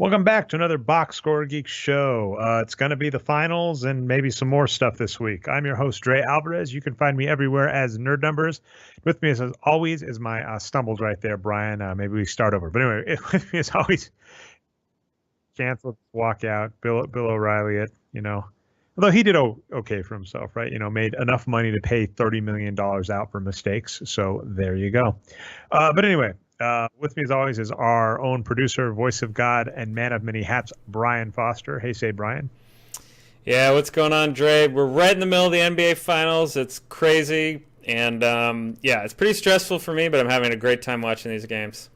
Welcome back to another Boxscore Geeks show. It's going to be the finals and maybe some more stuff this week. I'm your host, Dre Alvarez. You can find me everywhere as Nerd Numbers. With me, as always, is my stumbles right there, Brian. Maybe we start over. But anyway, with me, as always, canceled, walk out, Bill O'Reilly, although he did okay for himself, right? Made enough money to pay $30 million out for mistakes. So there you go. But anyway. With me, as always, is our own producer, voice of God, and man of many hats, Brian Foster. Hey, say, Brian. Yeah, what's going on, Dre? We're right in the middle of the NBA Finals. It's crazy, and it's pretty stressful for me, but I'm having a great time watching these games.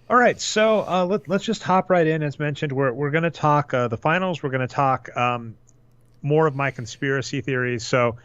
All right, so let's just hop right in. As mentioned, we're going to talk the finals. We're going to talk more of my conspiracy theories. So.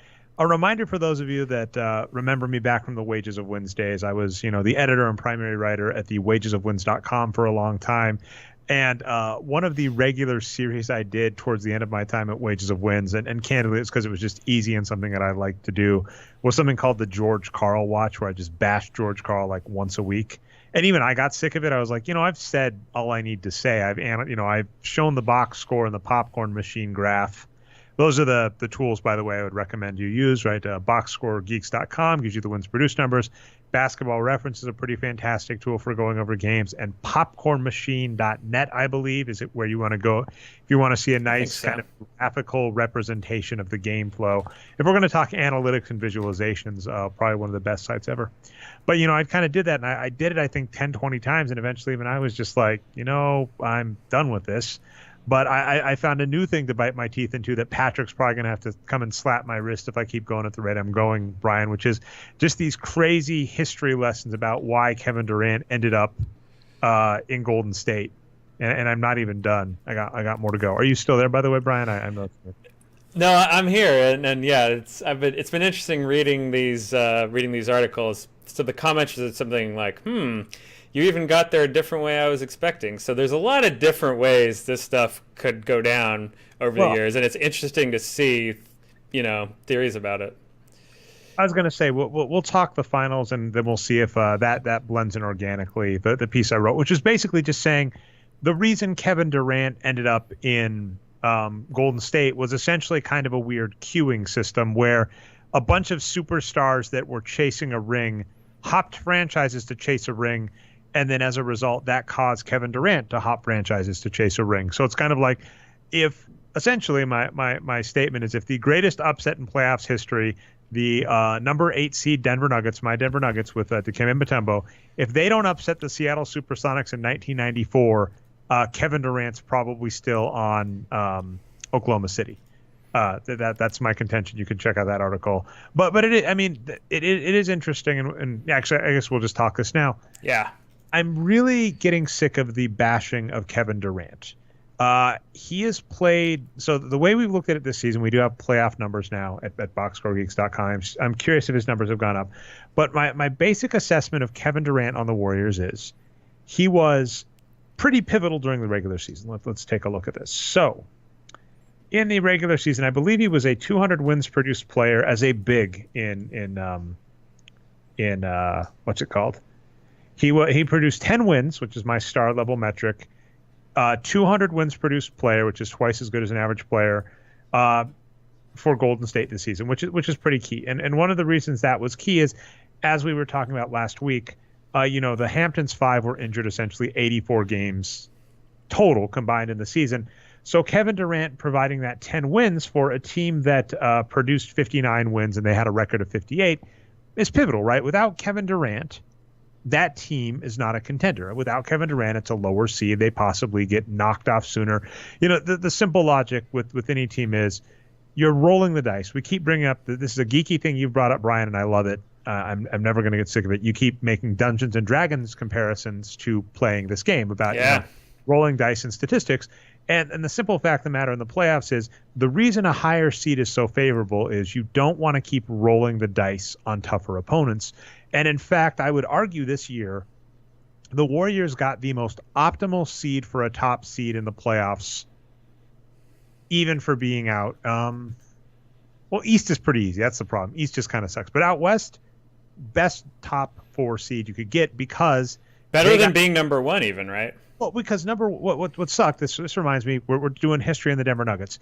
A reminder for those of you that remember me back from the Wages of Wins days. I was, the editor and primary writer at the wagesofwins.com for a long time. And one of the regular series I did towards the end of my time at Wages of Wins, and candidly, it's because it was just easy and something that I like to do, was something called the George Karl Watch, where I just bashed George Karl like once a week. And even I got sick of it. I was like, I've said all I need to say. I've shown the box score and the popcorn machine graph. Those are the tools, by the way, I would recommend you use, right? Boxscoregeeks.com gives you the wins produced numbers. Basketball Reference is a pretty fantastic tool for going over games. And popcornmachine.net, I believe, is it where you want to go if you want to see a nice kind of graphical representation of the game flow. If we're going to talk analytics and visualizations, probably one of the best sites ever. But, I kind of did that, and I did it, I think, 10, 20 times, and eventually even I was just like, I'm done with this. But I found a new thing to bite my teeth into that Patrick's probably going to have to come and slap my wrist if I keep going at the rate I'm going, Brian, which is just these crazy history lessons about why Kevin Durant ended up in Golden State. And I'm not even done. I got more to go. Are you still there, by the way, Brian? I'm not. No, I'm here, and yeah, it's been interesting reading these articles. So the comments are something like, you even got there a different way I was expecting. So there's a lot of different ways this stuff could go down over the years, and it's interesting to see, theories about it. I was going to say we'll talk the finals, and then we'll see if that blends in organically. The piece I wrote, which is basically just saying the reason Kevin Durant ended up in Golden State was essentially kind of a weird queuing system where a bunch of superstars that were chasing a ring hopped franchises to chase a ring. And then as a result, that caused Kevin Durant to hop franchises to chase a ring. So it's kind of like if essentially my statement is if the greatest upset in playoffs history, the number 8 seed Denver Nuggets, my Denver Nuggets with Dikembe Mutombo, if they don't upset the Seattle Supersonics in 1994, Kevin Durant's probably still on Oklahoma City. That's my contention. You can check out that article. But it is interesting. And actually, I guess we'll just talk this now. Yeah. I'm really getting sick of the bashing of Kevin Durant. He has played. So the way we've looked at it this season, we do have playoff numbers now at boxscoregeeks.com. I'm curious if his numbers have gone up. But my basic assessment of Kevin Durant on the Warriors is he was pretty pivotal during the regular season. Let's take a look at this. So in the regular season, I believe he was a 200 wins produced player as a big in what's it called? He produced 10 wins, which is my star level metric, 200 wins produced player, which is twice as good as an average player, for Golden State this season, which is pretty key. And one of the reasons that was key is, as we were talking about last week, the Hamptons 5 were injured essentially 84 games total combined in the season. So Kevin Durant providing that 10 wins for a team that produced 59 wins and they had a record of 58 is pivotal, right? Without Kevin Durant, that team is not a contender. Without Kevin Durant, it's a lower seed. They possibly get knocked off sooner. The simple logic with any team is you're rolling the dice. We keep bringing up this is a geeky thing you've brought up, Brian, and I love it. I'm never going to get sick of it. You keep making Dungeons and Dragons comparisons to playing this game about rolling dice and statistics. And the simple fact of the matter in the playoffs is the reason a higher seed is so favorable is you don't want to keep rolling the dice on tougher opponents. And in fact, I would argue this year, the Warriors got the most optimal seed for a top seed in the playoffs, even for being out. Well, East is pretty easy. That's the problem. East just kind of sucks. But out West, best top 4 seed you could get because Better than being number one, even, right? Well, because what sucked. This reminds me. We're doing history in the Denver Nuggets.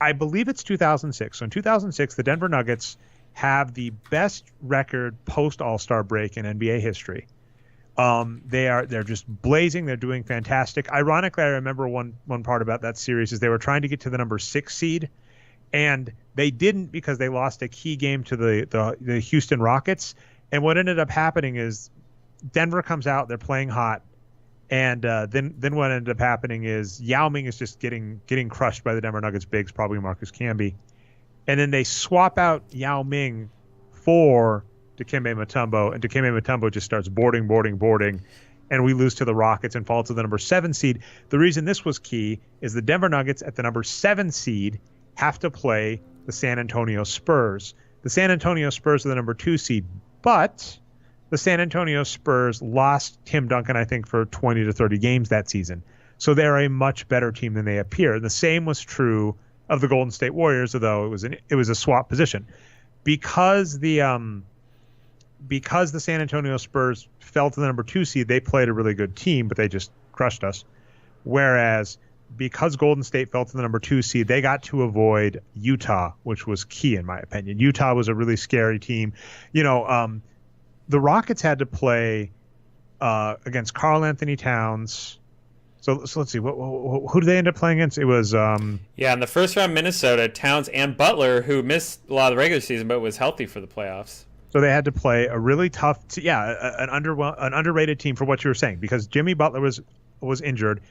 I believe it's 2006. So in 2006, the Denver Nuggets have the best record post All-Star break in NBA history. They're just blazing. They're doing fantastic. Ironically, I remember one part about that series is they were trying to get to the number 6 seed, and they didn't because they lost a key game to the Houston Rockets. And what ended up happening is Denver comes out. They're playing hot. And then what ended up happening is Yao Ming is just getting crushed by the Denver Nuggets bigs, probably Marcus Camby. And then they swap out Yao Ming for Dikembe Mutombo, and Dikembe Mutombo just starts boarding, and we lose to the Rockets and fall to the number 7 seed. The reason this was key is the Denver Nuggets at the number 7 seed have to play the San Antonio Spurs. The San Antonio Spurs are the number 2 seed, but the San Antonio Spurs lost Tim Duncan, I think, for 20 to 30 games that season. So they're a much better team than they appear. The same was true of the Golden State Warriors, although it was a swap position. Because the San Antonio Spurs fell to the number 2 seed, they played a really good team, but they just crushed us. Whereas because Golden State fell to the number 2 seed, they got to avoid Utah, which was key in my opinion. Utah was a really scary team. The Rockets had to play against Karl Anthony Towns. So let's see. Who did they end up playing against? It was in the first round, Minnesota, Towns and Butler, who missed a lot of the regular season but was healthy for the playoffs. So they had to play a really tough, an underrated team for what you were saying, because Jimmy Butler was injured.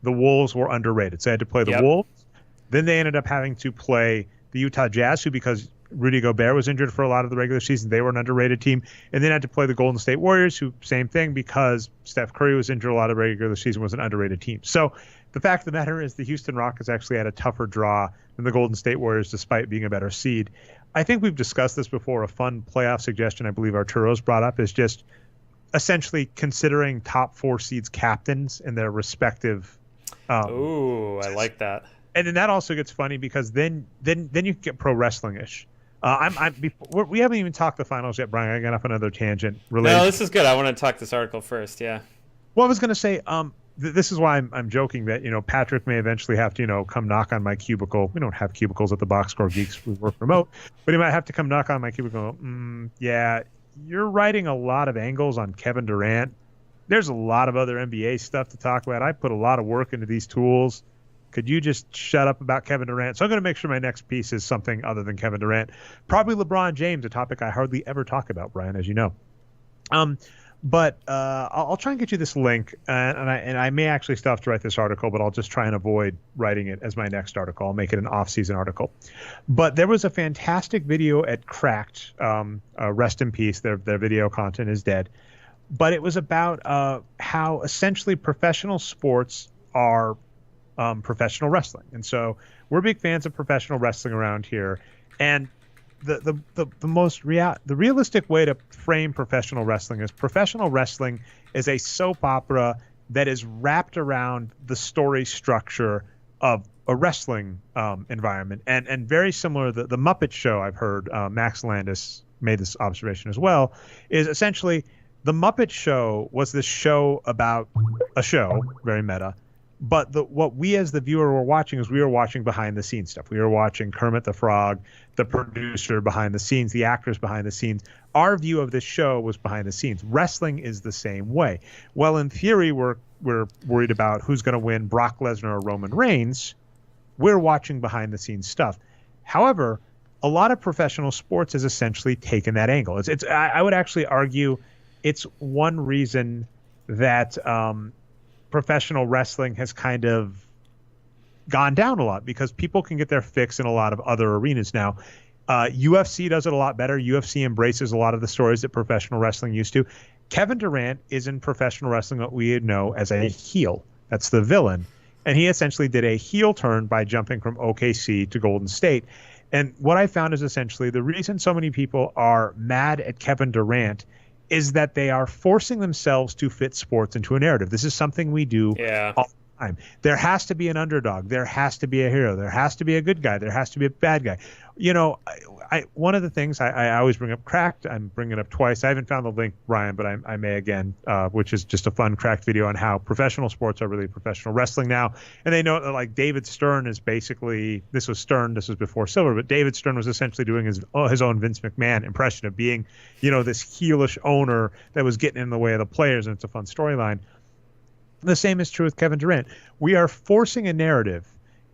The Wolves were underrated, so they had to play the Wolves. Then they ended up having to play the Utah Jazz, who, because Rudy Gobert was injured for a lot of the regular season, they were an underrated team. And then had to play the Golden State Warriors, who, same thing, because Steph Curry was injured a lot of the regular season, was an underrated team. So the fact of the matter is the Houston Rockets actually had a tougher draw than the Golden State Warriors, despite being a better seed. I think we've discussed this before. A fun playoff suggestion I believe Arturo's brought up is just essentially considering top 4 seeds captains in their respective. Ooh, I like that. And then that also gets funny because then you get pro wrestling-ish. We haven't even talked the finals yet, Brian. I got off another tangent. No, this is good. I want to talk this article first. Yeah. Well, I was going to say, this is why I'm joking that Patrick may eventually have to come knock on my cubicle. We don't have cubicles at the Boxscore Geeks. We work remote, but he might have to come knock on my cubicle. Yeah, you're writing a lot of angles on Kevin Durant. There's a lot of other NBA stuff to talk about. I put a lot of work into these tools. Could you just shut up about Kevin Durant? So I'm going to make sure my next piece is something other than Kevin Durant. Probably LeBron James, a topic I hardly ever talk about, Brian, as you know. But I'll try and get you this link, and I may actually still have to write this article, but I'll just try and avoid writing it as my next article. I'll make it an off-season article. But there was a fantastic video at Cracked. Rest in peace. Their video content is dead. But it was about how essentially professional sports are professional wrestling. And so we're big fans of professional wrestling around here. And the realistic way to frame professional wrestling is a soap opera that is wrapped around the story structure of a wrestling environment. And very similar, the Muppet Show, I've heard Max Landis made this observation as well, is essentially the Muppet Show was this show about a show, very meta. But what we as the viewer were watching is we were watching behind the scenes stuff. We were watching Kermit the Frog, the producer behind the scenes, the actors behind the scenes. Our view of this show was behind the scenes. Wrestling is the same way. Well, in theory, we're worried about who's going to win, Brock Lesnar or Roman Reigns. We're watching behind the scenes stuff. However, a lot of professional sports has essentially taken that angle. I would actually argue it's one reason that professional wrestling has kind of gone down a lot, because people can get their fix in a lot of other arenas now. UFC does it a lot better. UFC embraces a lot of the stories that professional wrestling used to. Kevin Durant is in professional wrestling what we know as a heel. That's the villain. And he essentially did a heel turn by jumping from OKC to Golden State. And what I found is essentially the reason so many people are mad at Kevin Durant is that they are forcing themselves to fit sports into a narrative. This is something we do all the time. There has to be an underdog. There has to be a hero. There has to be a good guy. There has to be a bad guy. One of the things I always bring up Cracked. I'm bringing it up twice. I haven't found the link, Brian, but I may again, which is just a fun Cracked video on how professional sports are really professional wrestling now. And they know that like David Stern is basically, this was Stern, this was before Silver, but David Stern was essentially doing his own Vince McMahon impression of being, this heelish owner that was getting in the way of the players, and it's a fun storyline. The same is true with Kevin Durant. We are forcing a narrative.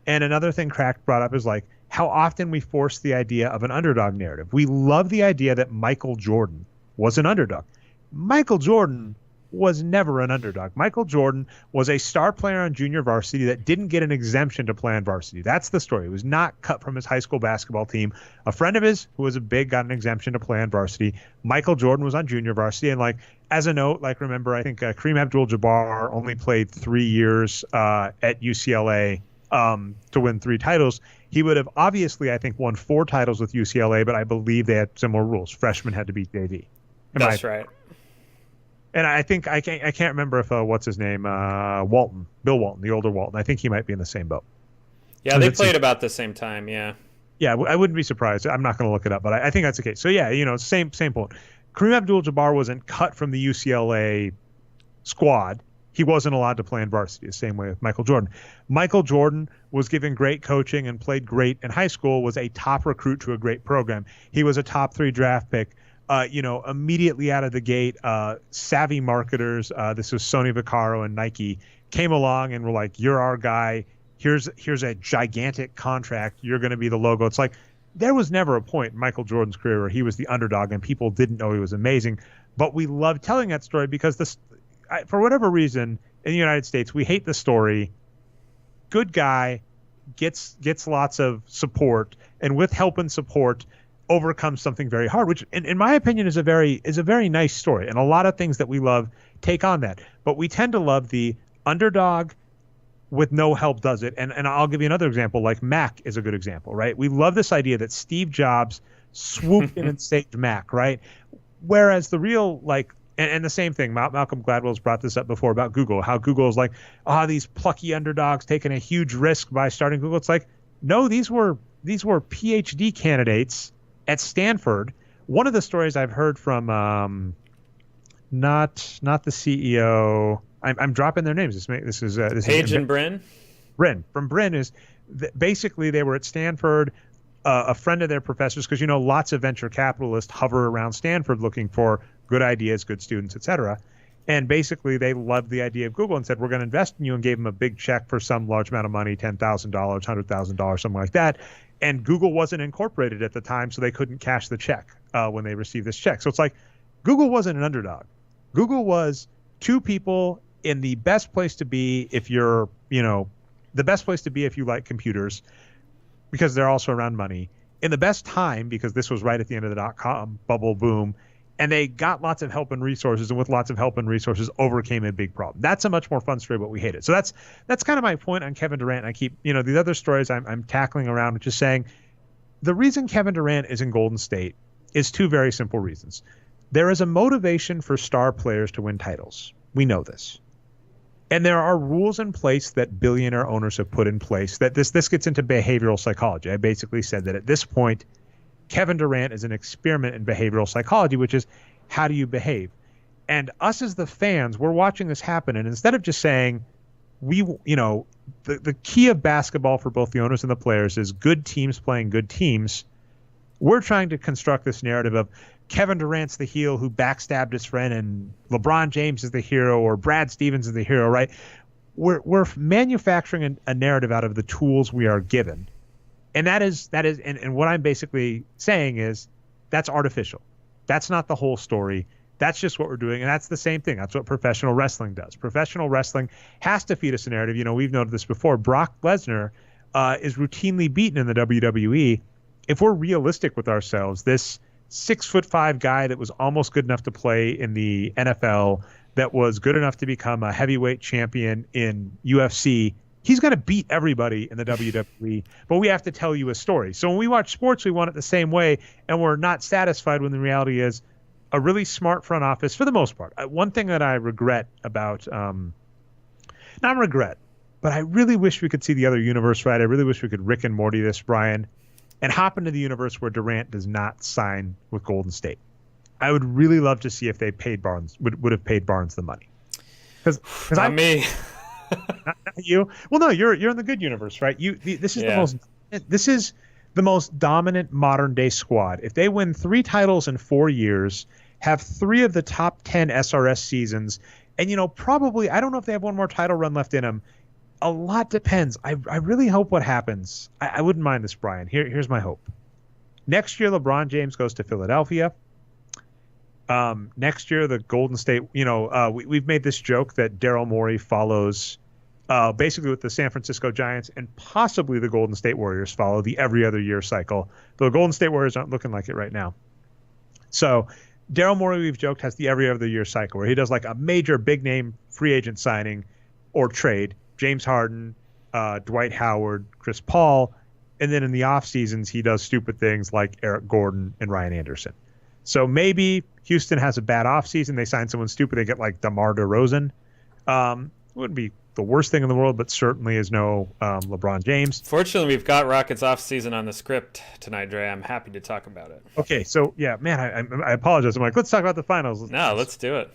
And another thing Cracked brought up is like how often we force the idea of an underdog narrative. We love the idea that Michael Jordan was an underdog. Michael Jordan was never an underdog. Michael Jordan was a star player on junior varsity that didn't get an exemption to play on varsity. That's the story. He was not cut from his high school basketball team. A friend of his who was a big got an exemption to play on varsity. Michael Jordan was on junior varsity. And like, as a note, like remember, I think Kareem Abdul-Jabbar only played 3 years at UCLA to win 3 titles. He would have obviously, I think, won 4 titles with UCLA, but I believe they had similar rules. Freshmen had to beat JV. That's right. And I think I can't remember if what's his name, Walton, Bill Walton, the older Walton. I think he might be in the same boat. Yeah, they played about the same time. Yeah. Yeah, I wouldn't be surprised. I'm not going to look it up, but I think that's the case. So yeah, same point. Kareem Abdul-Jabbar wasn't cut from the UCLA squad. He wasn't allowed to play in varsity, the same way with Michael Jordan. Michael Jordan was given great coaching and played great in high school, was a top recruit to a great program. He was a top 3 draft pick. Immediately out of the gate, savvy marketers, this was Sony Vaccaro and Nike, came along and were like, you're our guy. Here's a gigantic contract. You're going to be the logo. It's like there was never a point in Michael Jordan's career where he was the underdog and people didn't know he was amazing. But we love telling that story because for whatever reason, in the United States, we hate the story. Good guy gets lots of support, and with help and support, overcomes something very hard, which, in my opinion, is a very nice story. And a lot of things that we love take on that. But we tend to love the underdog with no help does it. And I'll give you another example. Like Mac is a good example, right? We love this idea that Steve Jobs swooped in and saved Mac, right? Whereas the real and the same thing, Malcolm Gladwell's brought this up before about Google, how Google is like, these plucky underdogs taking a huge risk by starting Google. It's like, no, these were PhD candidates at Stanford. One of the stories I've heard from not the CEO, I'm dropping their names. This is Page and Brin. From Brin is basically they were at Stanford. A friend of their professors, because lots of venture capitalists hover around Stanford looking for good ideas, good students, etc. And basically they loved the idea of Google and said, we're going to invest in you, and gave them a big check for some large amount of money, $10,000, $100,000, something like that. And Google wasn't incorporated at the time, so they couldn't cash the check when they received this check. So it's like Google wasn't an underdog. Google was 2 people in the best place to be if you're, the best place to be if you like computers, because they're also around money, in the best time, because this was right at the end of the dot-com bubble boom, and they got lots of help and resources, and with lots of help and resources overcame a big problem. That's a much more fun story, but we hate it. So that's kind of my point on Kevin Durant. I keep, these other stories I'm tackling around, which is saying the reason Kevin Durant is in Golden State is 2 very simple reasons. There is a motivation for star players to win titles. We know this. And there are rules in place that billionaire owners have put in place that this gets into behavioral psychology. I basically said that at this point, Kevin Durant is an experiment in behavioral psychology, which is how do you behave? And us as the fans, we're watching this happen. And instead of just saying, the key of basketball for both the owners and the players is good teams playing good teams, we're trying to construct this narrative of Kevin Durant's the heel who backstabbed his friend, and LeBron James is the hero, or Brad Stevens is the hero, right? We're manufacturing a narrative out of the tools we are given. And that is, and what I'm basically saying is that's artificial. That's not the whole story. That's just what we're doing. And that's the same thing. That's what professional wrestling does. Professional wrestling has to feed us a narrative. We've noted this before. Brock Lesnar is routinely beaten in the WWE. If we're realistic with ourselves, this 6'5" guy that was almost good enough to play in the NFL, that was good enough to become a heavyweight champion in UFC, he's going to beat everybody in the WWE, but we have to tell you a story. So when we watch sports, we want it the same way, and we're not satisfied when the reality is a really smart front office, for the most part. One thing that I regret about, not regret, but I really wish we could see the other universe right. I really wish we could Rick and Morty this, Brian. and hop into the universe where Durant does not sign with Golden State. I would really love to see if they paid Barnes would have paid Barnes the money. Because not me. Not you. Well, no, you're in the good universe, right? This is the most dominant modern day squad. If they win 3 titles in 4 years, have 3 of the top 10 SRS seasons, and probably I don't know if they have one more title run left in them. A lot depends. I really hope what happens. I wouldn't mind this, Brian. Here's my hope. Next year, LeBron James goes to Philadelphia. Next year, the Golden State, we've made this joke that Daryl Morey follows basically with the San Francisco Giants, and possibly the Golden State Warriors follow the every other year cycle. The Golden State Warriors aren't looking like it right now. So Daryl Morey, we've joked, has the every other year cycle where he does like a major big name free agent signing or trade, James Harden, Dwight Howard, Chris Paul, and then in the off seasons, he does stupid things like Eric Gordon and Ryan Anderson. So maybe Houston has a bad offseason. They sign someone stupid. They get like DeMar DeRozan. Wouldn't be the worst thing in the world, but certainly is no LeBron James. Fortunately, we've got Rockets offseason on the script tonight, Dre. I'm happy to talk about it. Okay, so yeah, man, I apologize. I'm like, let's talk about the finals. No, let's do it.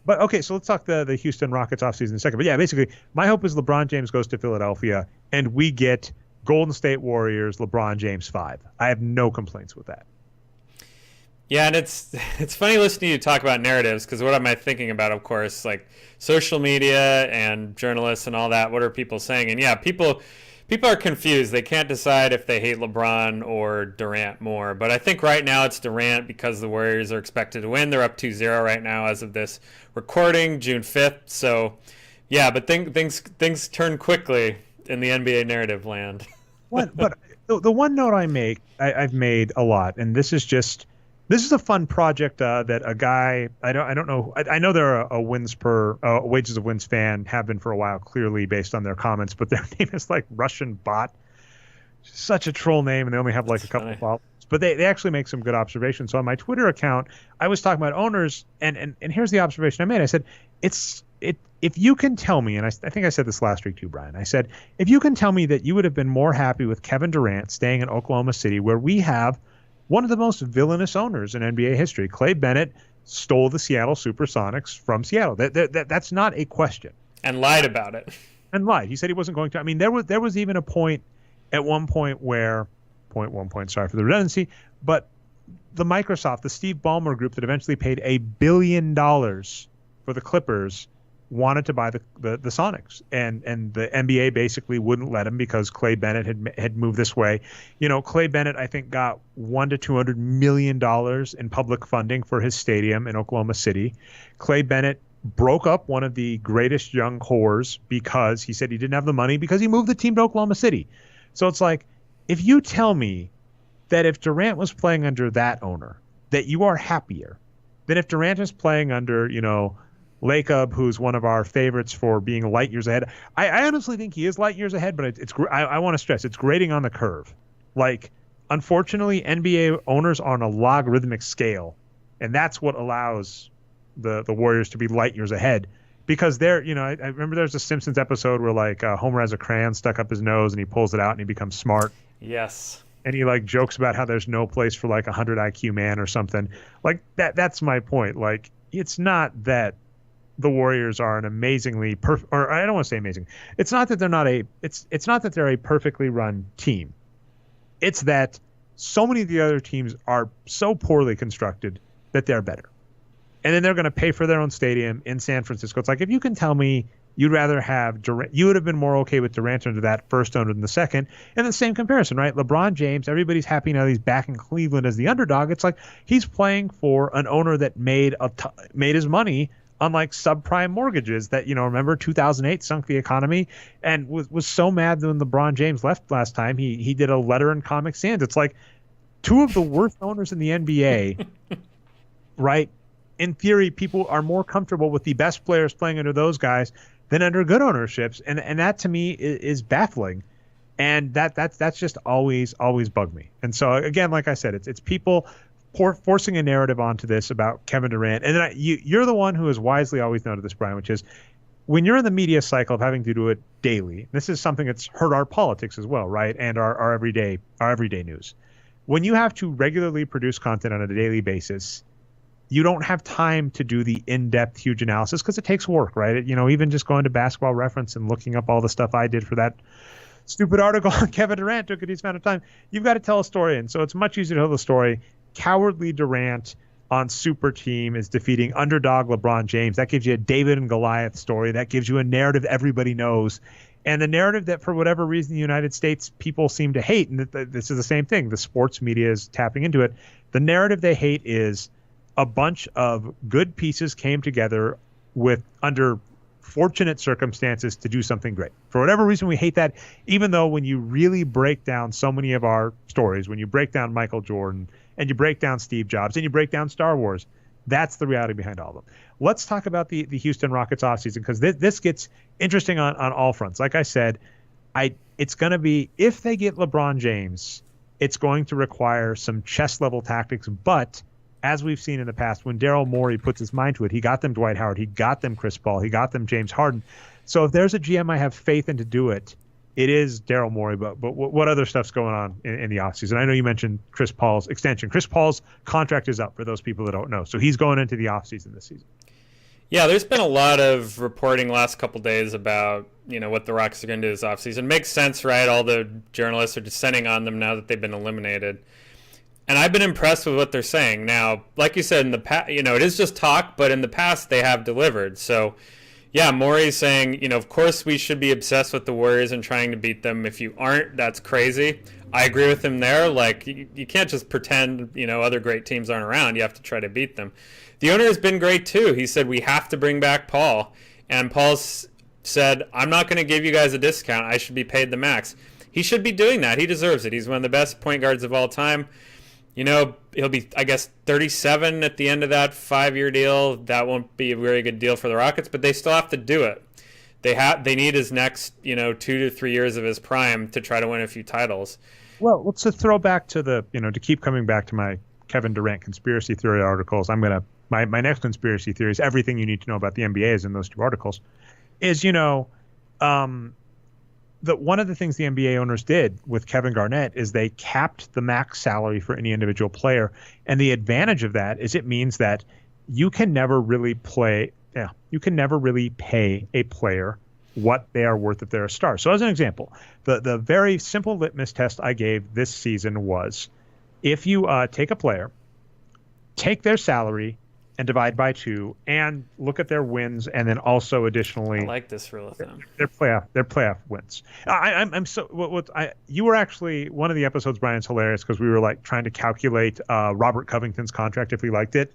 But okay, so let's talk the Houston Rockets offseason in a second. But yeah, basically, my hope is LeBron James goes to Philadelphia and we get Golden State Warriors, LeBron James 5. I have no complaints with that. Yeah, and it's funny listening to you talk about narratives, because what am I thinking about, of course, like social media and journalists and all that. What are people saying? And yeah, people are confused. They can't decide if they hate LeBron or Durant more. But I think right now it's Durant because the Warriors are expected to win. They're up 2-0 right now as of this recording, June 5th. So yeah, but things turn quickly in the NBA narrative land. But the one note I've made a lot, and this is a fun project that a guy I don't know. I know they're a Wages of Wins fan, have been for a while, clearly based on their comments. But their name is like Russian Bot, such a troll name, and they only have like a couple of followers. But they actually make some good observations. So on my Twitter account, I was talking about owners, and here's the observation I made. I said if you can tell me, and I think I said this last week too, Brian. I said if you can tell me that you would have been more happy with Kevin Durant staying in Oklahoma City, where we have one of the most villainous owners in NBA history. Clay Bennett stole the Seattle Supersonics from Seattle. That's not a question. And lied about it. And lied. He said he wasn't going to. I mean, there was even a point at one point where, sorry for the redundancy, but the Steve Ballmer group that eventually paid $1 billion for the Clippers wanted to buy the Sonics, and the NBA basically wouldn't let him because Clay Bennett had moved this way. Clay Bennett, I think, got $100 to $200 million in public funding for his stadium in Oklahoma City. Clay Bennett broke up one of the greatest young cores because he said he didn't have the money because he moved the team to Oklahoma City. So it's like, if you tell me that if Durant was playing under that owner, that you are happier than if Durant is playing under, Lacob, who's one of our favorites for being light years ahead. I honestly think he is light years ahead, but I want to stress it's grading on the curve. Like, unfortunately, NBA owners are on a logarithmic scale, and that's what allows the Warriors to be light years ahead. Because I remember there's a Simpsons episode where like Homer has a crayon stuck up his nose and he pulls it out and he becomes smart. Yes. And he like jokes about how there's no place for like 100 IQ man or something. Like that's my point. Like, it's not that the Warriors are an amazingly or I don't want to say amazing. It's not that they're a perfectly run team. It's that so many of the other teams are so poorly constructed that they're better. And then they're going to pay for their own stadium in San Francisco. It's like, if you can tell me you'd rather have Durant, you would have been more okay with Durant under that first owner than the second. And the same comparison, right? LeBron James, everybody's happy now he's back in Cleveland as the underdog. It's like he's playing for an owner that made his money on like subprime mortgages that, remember 2008 sunk the economy, and was so mad when LeBron James left last time. He did a letter in Comic Sans. It's like two of the worst owners in the NBA, right? In theory, people are more comfortable with the best players playing under those guys than under good ownerships. And that to me is baffling. And that's just always bugged me. And so again, like I said, it's people forcing a narrative onto this about Kevin Durant. And then you're the one who has wisely always noted this, Brian, which is when you're in the media cycle of having to do it daily, this is something that's hurt our politics as well, right? And our everyday news. when you have to regularly produce content on a daily basis, you don't have time to do the in-depth, huge analysis because it takes work, right? Even just going to Basketball Reference and looking up all the stuff I did for that stupid article on Kevin Durant took a decent amount of time. You've got to tell a story, and so it's much easier to tell the story. Cowardly Durant on Super Team is defeating underdog LeBron James. That gives you a David and Goliath story. That gives you a narrative everybody knows. And the narrative that, for whatever reason, the United States people seem to hate, and this is the same thing, the sports media is tapping into it. The narrative they hate is a bunch of good pieces came together under fortunate circumstances to do something great. For whatever reason, we hate that, even though when you really break down so many of our stories, when you break down Michael Jordan and you break down Steve Jobs and you break down Star Wars, that's the reality behind all of them. Let's talk about the Houston Rockets offseason, because this gets interesting on all fronts. Like I said, it's going to be, if they get LeBron James, it's going to require some chess-level tactics. But as we've seen in the past, when Daryl Morey puts his mind to it, he got them Dwight Howard, he got them Chris Paul, he got them James Harden. So if there's a GM I have faith in to do it, it is Daryl Morey. But what other stuff's going on in the offseason? I know you mentioned Chris Paul's extension. Chris Paul's contract is up, for those people that don't know. So he's going into the offseason this season. Yeah, there's been a lot of reporting last couple days about, what the Rockets are going to do this offseason. Makes sense, right? All the journalists are descending on them now that they've been eliminated. And I've been impressed with what they're saying. Now, like you said, in the past, it is just talk, but in the past they have delivered. So, yeah, Morey's saying, of course we should be obsessed with the Warriors and trying to beat them. If you aren't, that's crazy. I agree with him there. Like, you can't just pretend, other great teams aren't around. You have to try to beat them. The owner has been great, too. He said, we have to bring back Paul. And Paul said, I'm not going to give you guys a discount. I should be paid the max. He should be doing that. He deserves it. He's one of the best point guards of all time. He'll be, I guess, 37 at the end of that 5-year deal. That won't be a very good deal for the Rockets, but they still have to do it. They need his next, 2 to 3 years of his prime to try to win a few titles. Well, let's throw back to to keep coming back to my Kevin Durant conspiracy theory articles. My next conspiracy theory is everything you need to know about the NBA is in those 2 articles. Is, that one of the things the NBA owners did with Kevin Garnett is they capped the max salary for any individual player. And the advantage of that is it means that you can never really pay a player what they are worth if they're a star. So as an example, the very simple litmus test I gave this season was, if you take a player, take their salary and divide by 2 and look at their wins, and then also additionally, I like this rule of thumb, their playoff wins. You were actually one of the episodes, Brian's hilarious, because we were like trying to calculate Robert Covington's contract if we liked it.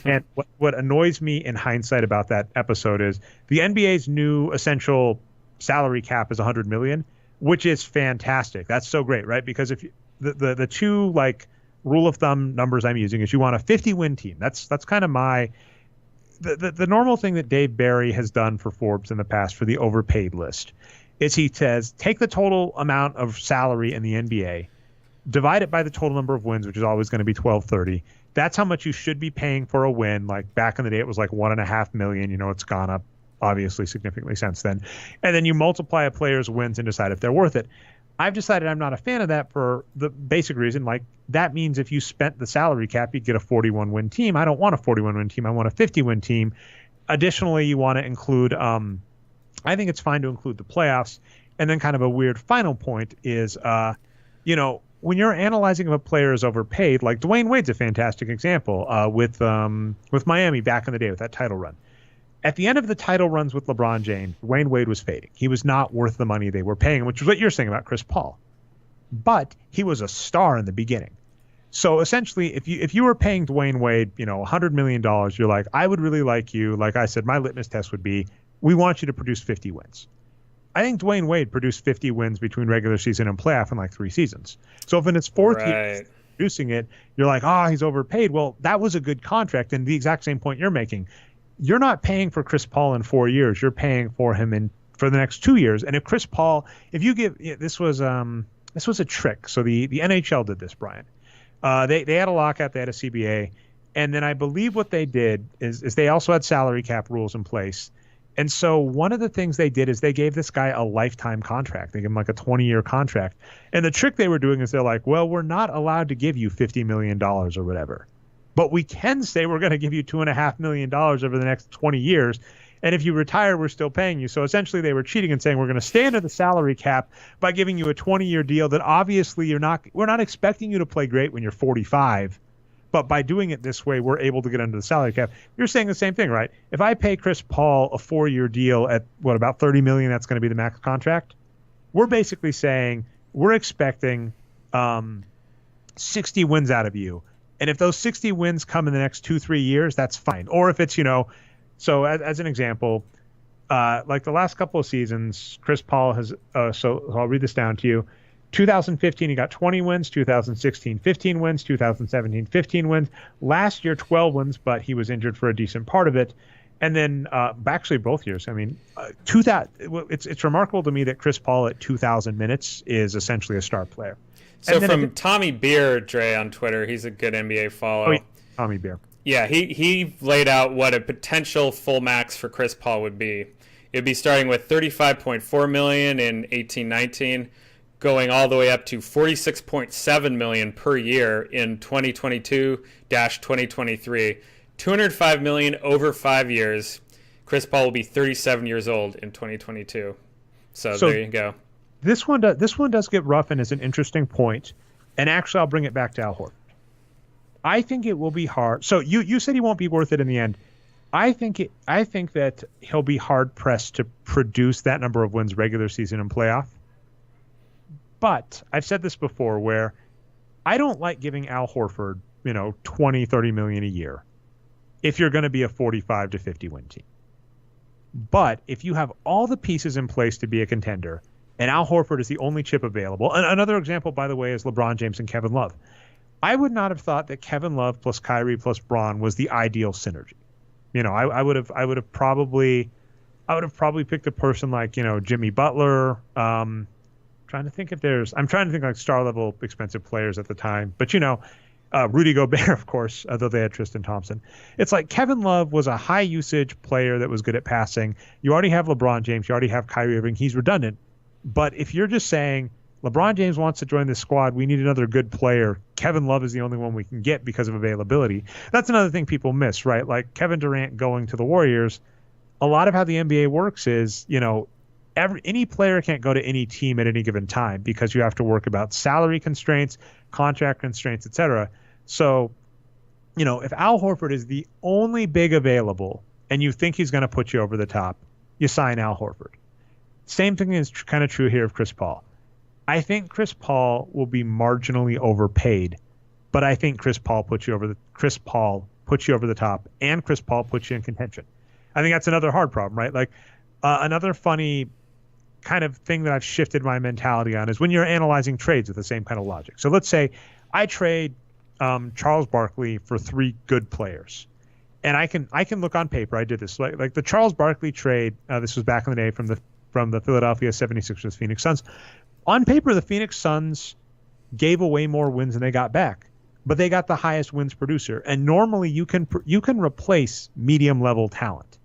And what annoys me in hindsight about that episode is the NBA's new essential salary cap is $100 million, which is fantastic. That's so great, right? Because if the 2 rule of thumb numbers I'm using is you want a 50-win team. That's kind of the normal thing that Dave Barry has done for Forbes in the past for the overpaid list is he says, take the total amount of salary in the NBA, divide it by the total number of wins, which is always going to be 1230. That's how much you should be paying for a win. Like back in the day, it was like $1.5 million. It's gone up obviously significantly since then. And then you multiply a player's wins and decide if they're worth it. I've decided I'm not a fan of that for the basic reason, that means if you spent the salary cap, you'd get a 41-win team. I don't want a 41-win team. I want a 50-win team. Additionally, you want to include, I think it's fine to include the playoffs. And then kind of a weird final point is, when you're analyzing if a player is overpaid, like Dwayne Wade's a fantastic example with Miami back in the day with that title run. At the end of the title runs with LeBron James, Dwayne Wade was fading. He was not worth the money they were paying, which is what you're saying about Chris Paul. But he was a star in the beginning. So essentially, if you were paying Dwayne Wade, $100 million, you're like, I would really like you. Like I said, my litmus test would be, we want you to produce 50 wins. I think Dwayne Wade produced 50 wins between regular season and playoff in 3 seasons. So if in his 4th year producing it, you're like, he's overpaid. Well, that was a good contract. And the exact same point you're making. You're not paying for Chris Paul in 4 years. You're paying for him for the next 2 years. And if Chris Paul, this was a trick. So the NHL did this, Brian. They had a lockout, they had a CBA, and then I believe what they did is they also had salary cap rules in place. And so one of the things they did is they gave this guy a lifetime contract. They gave him like a 20-year contract. And the trick they were doing is they're like, well, we're not allowed to give you $50 million or whatever. But we can say we're going to give you $2.5 million over the next 20 years. And if you retire, we're still paying you. So essentially they were cheating and saying we're going to stay under the salary cap by giving you a 20-year deal that obviously we're not expecting you to play great when you're 45. But by doing it this way, we're able to get under the salary cap. You're saying the same thing, right? If I pay Chris Paul a 4-year deal at about $30 million, that's going to be the max contract. We're basically saying we're expecting 60 wins out of you. And if those 60 wins come in the next 2-3 years, that's fine. Or if it's, so as an example, like the last couple of seasons, Chris Paul has, so I'll read this down to you. 2015, he got 20 wins. 2016, 15 wins. 2017, 15 wins. Last year, 12 wins, but he was injured for a decent part of it. And then actually both years. I mean, it's remarkable to me that Chris Paul at 2,000 minutes is essentially a star player. So from Tommy Beer, Dre, on Twitter, he's a good NBA follow. Oh, yeah. Tommy Beer. Yeah, he laid out what a potential full max for Chris Paul would be. It'd be starting with $35.4 million in 18-19, going all the way up to $46.7 million per year in 2022-2023. $205 million over 5 years. Chris Paul will be 37 years old in 2022. So there you go. This one does get rough and is an interesting point. And actually, I'll bring it back to Al Horford. I think it will be hard. So you said he won't be worth it in the end. I think that he'll be hard pressed to produce that number of wins regular season and playoff. But I've said this before, where I don't like giving Al Horford, 20, 30 million a year if you're going to be a 45 to 50 win team. But if you have all the pieces in place to be a contender, and Al Horford is the only chip available. And another example, by the way, is LeBron James and Kevin Love. I would not have thought that Kevin Love plus Kyrie plus Bron was the ideal synergy. I would have probably picked a person like, Jimmy Butler. I'm trying to think like star level expensive players at the time. But Rudy Gobert, of course, although they had Tristan Thompson. It's like Kevin Love was a high usage player that was good at passing. You already have LeBron James. You already have Kyrie Irving. He's redundant. But if you're just saying LeBron James wants to join this squad, we need another good player, Kevin Love is the only one we can get because of availability. That's another thing people miss, right? Like Kevin Durant going to the Warriors. A lot of how the NBA works is, any player can't go to any team at any given time because you have to work about salary constraints, contract constraints, etc. So, if Al Horford is the only big available and you think he's going to put you over the top, you sign Al Horford. Same thing is kind of true here of Chris Paul. I think Chris Paul will be marginally overpaid, but I think Chris Paul puts you over the top, and Chris Paul puts you in contention. I think that's another hard problem, right? Like another funny kind of thing that I've shifted my mentality on is when you're analyzing trades with the same kind of logic. So let's say I trade Charles Barkley for 3 good players. And I can look on paper. I did this like the Charles Barkley trade. This was back in the day from the Philadelphia 76ers Phoenix Suns. On paper, the Phoenix Suns gave away more wins than they got back, but they got the highest wins producer. And normally you can replace medium level talent.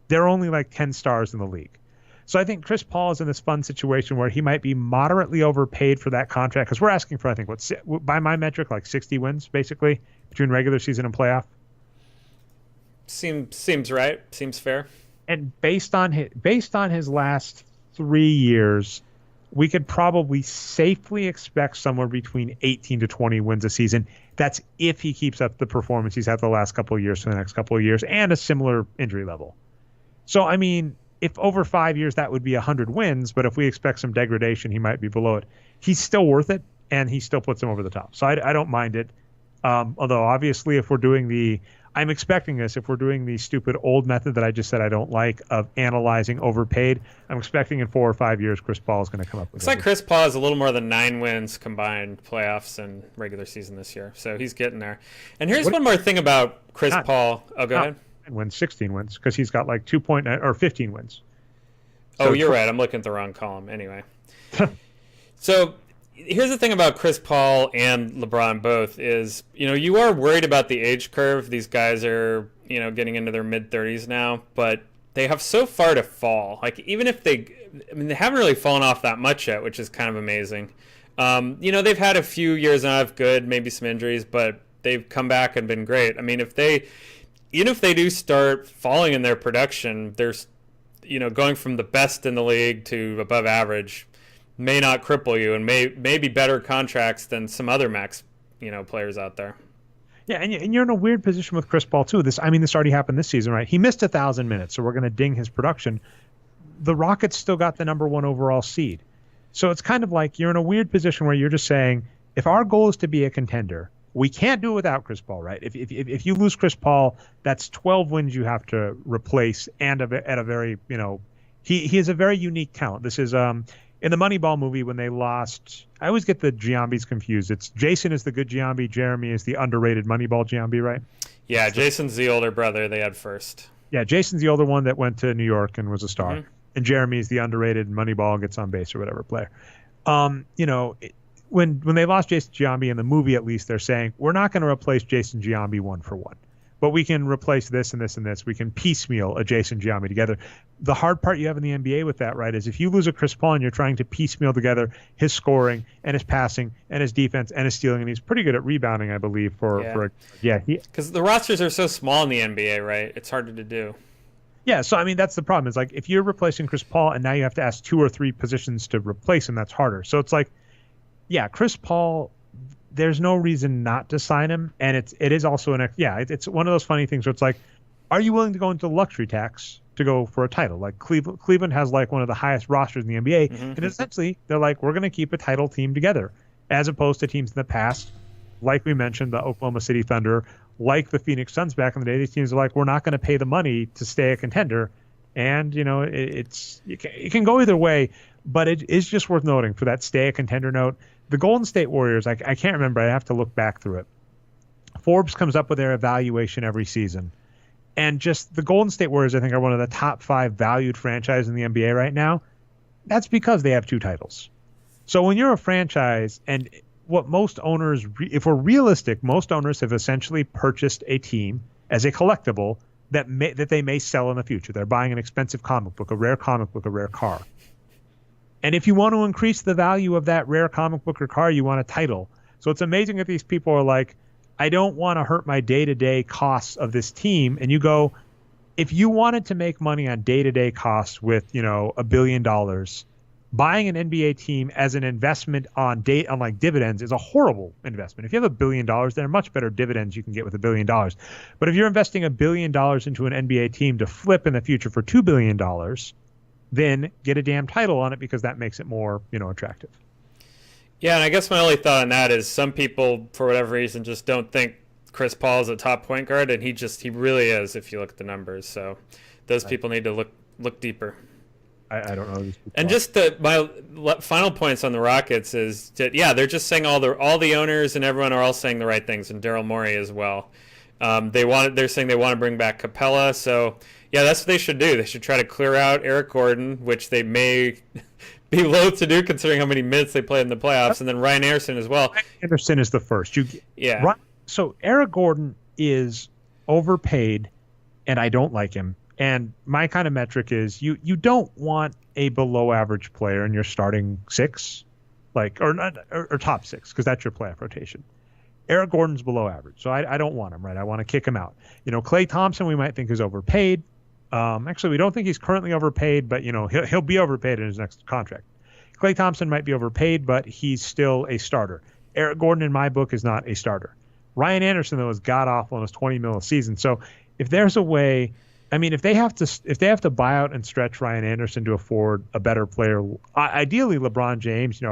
They're only like 10 stars in the league. So I think Chris Paul is in this fun situation where he might be moderately overpaid for that contract because we're asking for, I think, by my metric, like 60 wins basically between regular season and playoff. Seems right. Seems fair. And based on his last 3 years, we could probably safely expect somewhere between 18 to 20 wins a season. That's if he keeps up the performance he's had the last couple of years for the next couple of years and a similar injury level. So, I mean, if over 5 years, that would be 100 wins. But if we expect some degradation, he might be below it. He's still worth it, and he still puts him over the top. So I don't mind it. Although, obviously, if we're doing the stupid old method that I just said I don't like of analyzing overpaid, I'm expecting in 4 or 5 years Chris Paul is going to come up with it. Looks like Chris Paul has a little more than 9 wins combined playoffs and regular season this year. So he's getting there. And here's one more thing about Chris Paul. Oh, go ahead. 16 wins because he's got like 15 wins. So you're right. I'm looking at the wrong column. Anyway. So here's the thing about Chris Paul and LeBron both is, you are worried about the age curve. These guys are, getting into their mid-30s now. But they have so far to fall. Like, even if they haven't really fallen off that much yet, which is kind of amazing. They've had a few years out of good, maybe some injuries, but they've come back and been great. I mean, even if they do start falling in their production, there's, going from the best in the league to above average may not cripple you, and may be better contracts than some other max, players out there. Yeah, and you're in a weird position with Chris Paul too. This already happened this season, right? He missed 1,000 minutes, so we're going to ding his production. The Rockets still got the number 1 overall seed. So it's kind of like you're in a weird position where you're just saying, if our goal is to be a contender, we can't do it without Chris Paul, right? If you lose Chris Paul, that's 12 wins you have to replace, and at a very, he is a very unique talent. This is in the Moneyball movie when they lost. I always get the Giambis confused. It's Jason is the good Giambi, Jeremy is the underrated Moneyball Giambi, right? Yeah, Jason's the older brother they had first. Yeah, Jason's the older one that went to New York and was a star. Mm-hmm. And Jeremy's the underrated Moneyball, gets on base or whatever player. When they lost Jason Giambi in the movie, at least they're saying, we're not going to replace Jason Giambi 1 for 1. But we can replace this and this and this. We can piecemeal a Jason Giambi together. The hard part you have in the NBA with that, right, is if you lose a Chris Paul and you're trying to piecemeal together his scoring and his passing and his defense and his stealing, and he's pretty good at rebounding, I believe. Because the rosters are so small in the NBA, right? It's harder to do. Yeah, so I mean that's the problem. It's like if you're replacing Chris Paul and now you have to ask 2 or 3 positions to replace him, that's harder. So it's like, yeah, Chris Paul, there's no reason not to sign him, and it is also it's one of those funny things where it's like, are you willing to go into the luxury tax to go for a title? Like Cleveland has like one of the highest rosters in the NBA, mm-hmm. and essentially they're like, we're going to keep a title team together, as opposed to teams in the past, like we mentioned, the Oklahoma City Thunder, like the Phoenix Suns back in the day. These teams are like, we're not going to pay the money to stay a contender, and it can go either way, but it is just worth noting for that stay a contender note. The Golden State Warriors, I can't remember. I have to look back through it. Forbes comes up with their evaluation every season. And just the Golden State Warriors, I think, are one of the top 5 valued franchises in the NBA right now. That's because they have 2 titles. So when you're a franchise, and what most owners, if we're realistic, most owners have essentially purchased a team as a collectible that they may sell in the future. They're buying an expensive comic book, a rare car. And if you want to increase the value of that rare comic book or car, you want a title. So it's amazing that these people are like, I don't want to hurt my day-to-day costs of this team. And you go, if you wanted to make money on day-to-day costs with, $1 billion, buying an NBA team as an investment on like dividends is a horrible investment. If you have $1 billion, there are much better dividends you can get with $1 billion. But if you're investing $1 billion into an NBA team to flip in the future for $2 billion, then get a damn title on it, because that makes it more, attractive. Yeah, and I guess my only thought on that is some people, for whatever reason, just don't think Chris Paul is a top point guard, and he really is if you look at the numbers. So those people need to look deeper. I don't know these people. And just my final points on the Rockets is that, they're just saying all the owners and everyone are all saying the right things, and Daryl Morey as well. They're saying they want to bring back Capella, so yeah, that's what they should do. They should try to clear out Eric Gordon, which they may be loath to do considering how many minutes they played in the playoffs, and then Ryan Anderson as well. Ryan Anderson is the first. So Eric Gordon is overpaid, and I don't like him. And my kind of metric is you don't want a below average player in your starting 6, or top 6, because that's your playoff rotation. Eric Gordon's below average, so I don't want him, right? I want to kick him out. Klay Thompson we might think is overpaid. Actually, we don't think he's currently overpaid, but he'll be overpaid in his next contract. Klay Thompson might be overpaid, but he's still a starter. Eric Gordon, in my book, is not a starter. Ryan Anderson, though, is god awful and was $20 million a season. So if there's a way, if they have to buy out and stretch Ryan Anderson to afford a better player, ideally LeBron James,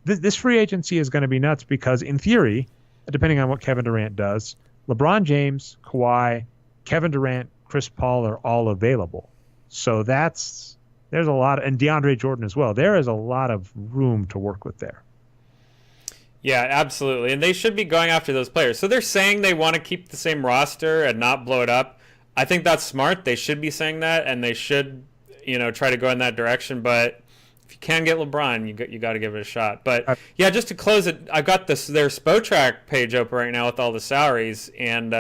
this free agency is going to be nuts, because in theory, depending on what Kevin Durant does, LeBron James, Kawhi, Kevin Durant, Chris Paul are all available. So there's a lot, and DeAndre Jordan as well. There is a lot of room to work with there. Yeah, absolutely. And they should be going after those players. So they're saying they want to keep the same roster and not blow it up. I think that's smart. They should be saying that, and they should, try to go in that direction. But if you can get LeBron, you got to give it a shot. But yeah, just to close it, I've got their Spotrac page open right now with all the salaries, and